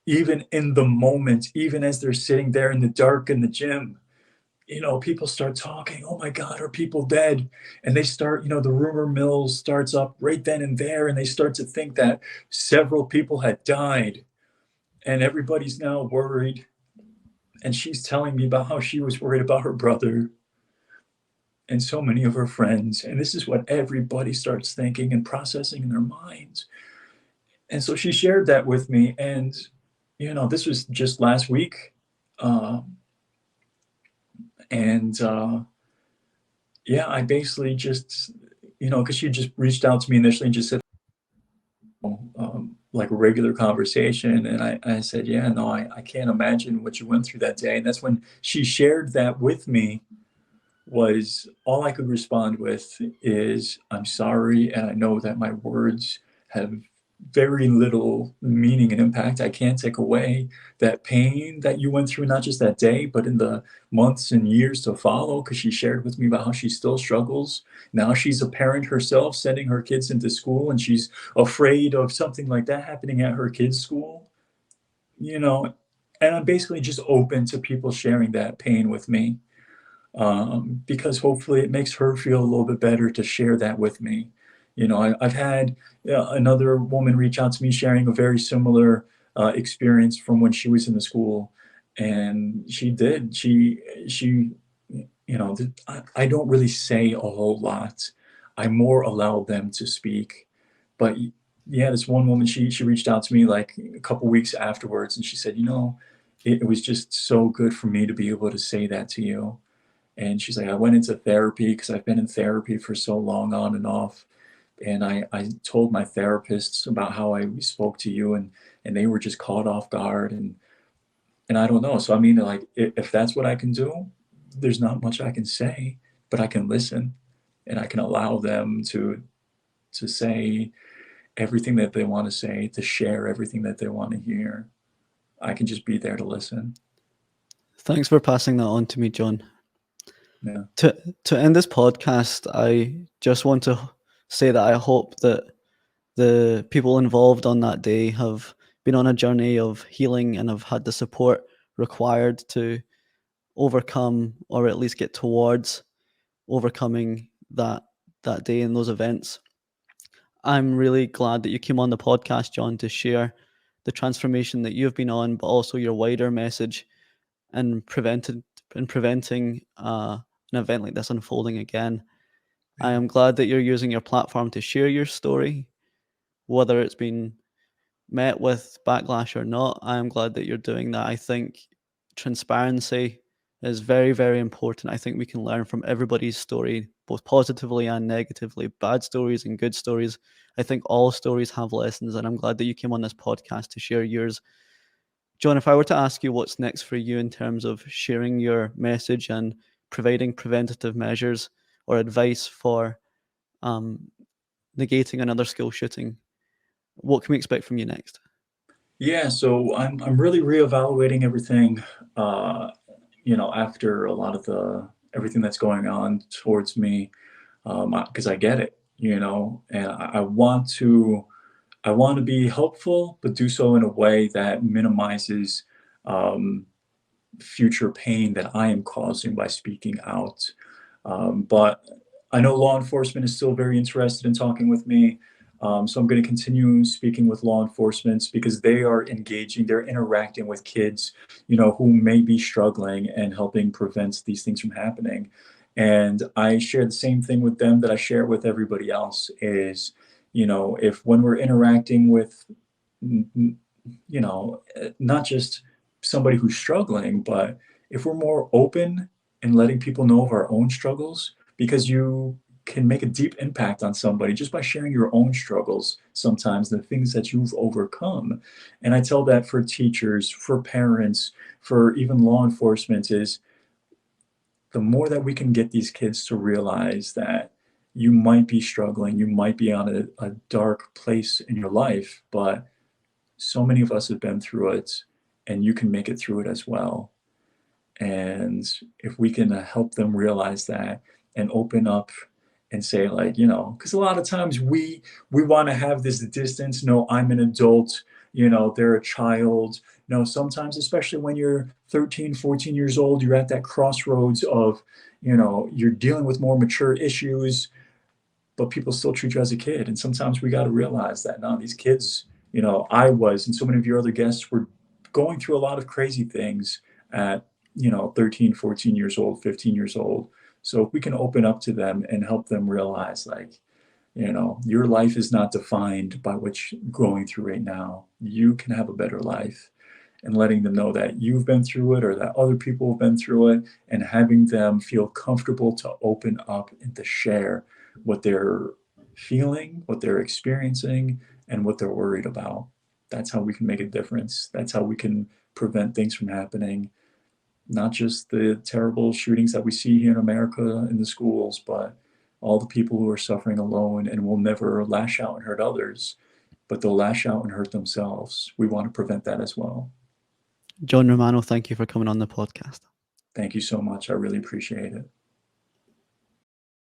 even in the moment, even as they're sitting there in the dark in the gym, people start talking, oh my god, are people dead? And they start, the rumor mill starts up right then and there, and they start to think that several people had died, and everybody's now worried. And she's telling me about how she was worried about her brother and so many of her friends. And this is what everybody starts thinking and processing in their minds. And so she shared that with me. And, this was just last week. And yeah, I basically just, because she just reached out to me initially and just said, like a regular conversation. And I said, yeah, no, I can't imagine what you went through that day. And that's when she shared that with me. Was all I could respond with is, I'm sorry, and I know that my words have very little meaning and impact. I can't take away that pain that you went through, not just that day, but in the months and years to follow, because she shared with me about how she still struggles. Now she's a parent herself, sending her kids into school, and she's afraid of something like that happening at her kids' school, you know. And I'm basically just open to people sharing that pain with me, because hopefully it makes her feel a little bit better to share that with me. I've had another woman reach out to me sharing a very similar experience from when she was in the school, and she, I don't really say a whole lot. I more allow them to speak. But yeah, this one woman, she reached out to me like a couple weeks afterwards, and she said, it was just so good for me to be able to say that to you. And she's like, I went into therapy because I've been in therapy for so long, on and off. And I told my therapists about how I spoke to you, and they were just caught off guard. And I don't know. So, I mean, like, if that's what I can do, there's not much I can say, but I can listen, and I can allow them to say everything that they want to say, to share everything that they want to hear. I can just be there to listen. Thanks for passing that on to me, John. Yeah. To end this podcast, I just want to say that I hope that the people involved on that day have been on a journey of healing and have had the support required to overcome, or at least get towards overcoming that day and those events. I'm really glad that you came on the podcast, John, to share the transformation that you've been on, but also your wider message and preventing an event like this unfolding again. I Yeah. am glad that you're using your platform to share your story, whether it's been met with backlash or not. I am glad that you're doing that. I think transparency is very, very important. I think we can learn from everybody's story, both positively and negatively, bad stories and good stories. I think all stories have lessons, and I'm glad that you came on this podcast to share yours. John, if I were to ask you what's next for you in terms of sharing your message and providing preventative measures or advice for um, negating another school shooting, what can we expect from you next? Yeah, so I'm really reevaluating everything, uh, after a lot of the everything that's going on towards me, because I get it, and I want to be helpful, but do so in a way that minimizes um, future pain that I am causing by speaking out. But I know law enforcement is still very interested in talking with me. So I'm going to continue speaking with law enforcement because they are engaging, they're interacting with kids, who may be struggling and helping prevent these things from happening. And I share the same thing with them that I share with everybody else is, if when we're interacting with, not just somebody who's struggling, but if we're more open and letting people know of our own struggles, because you can make a deep impact on somebody just by sharing your own struggles, sometimes the things that you've overcome. And I tell that for teachers, for parents, for even law enforcement, is the more that we can get these kids to realize that you might be struggling, you might be on a dark place in your life, but so many of us have been through it, and you can make it through it as well. And if we can help them realize that and open up and say, like, because a lot of times we want to have this distance. No, I'm an adult, they're a child. No, sometimes, especially when you're 13, 14 years old, you're at that crossroads of, you're dealing with more mature issues, but people still treat you as a kid. And sometimes we got to realize that now these kids, I was, and so many of your other guests were going through a lot of crazy things at, 13, 14 years old, 15 years old. So if we can open up to them and help them realize, like, your life is not defined by what you're going through right now. You can have a better life, and letting them know that you've been through it or that other people have been through it, and having them feel comfortable to open up and to share what they're feeling, what they're experiencing, and what they're worried about. That's how we can make a difference. That's how we can prevent things from happening. Not just the terrible shootings that we see here in America in the schools, but all the people who are suffering alone and will never lash out and hurt others, but they'll lash out and hurt themselves. We want to prevent that as well. Jon Romano, thank you for coming on the podcast. Thank you so much. I really appreciate it.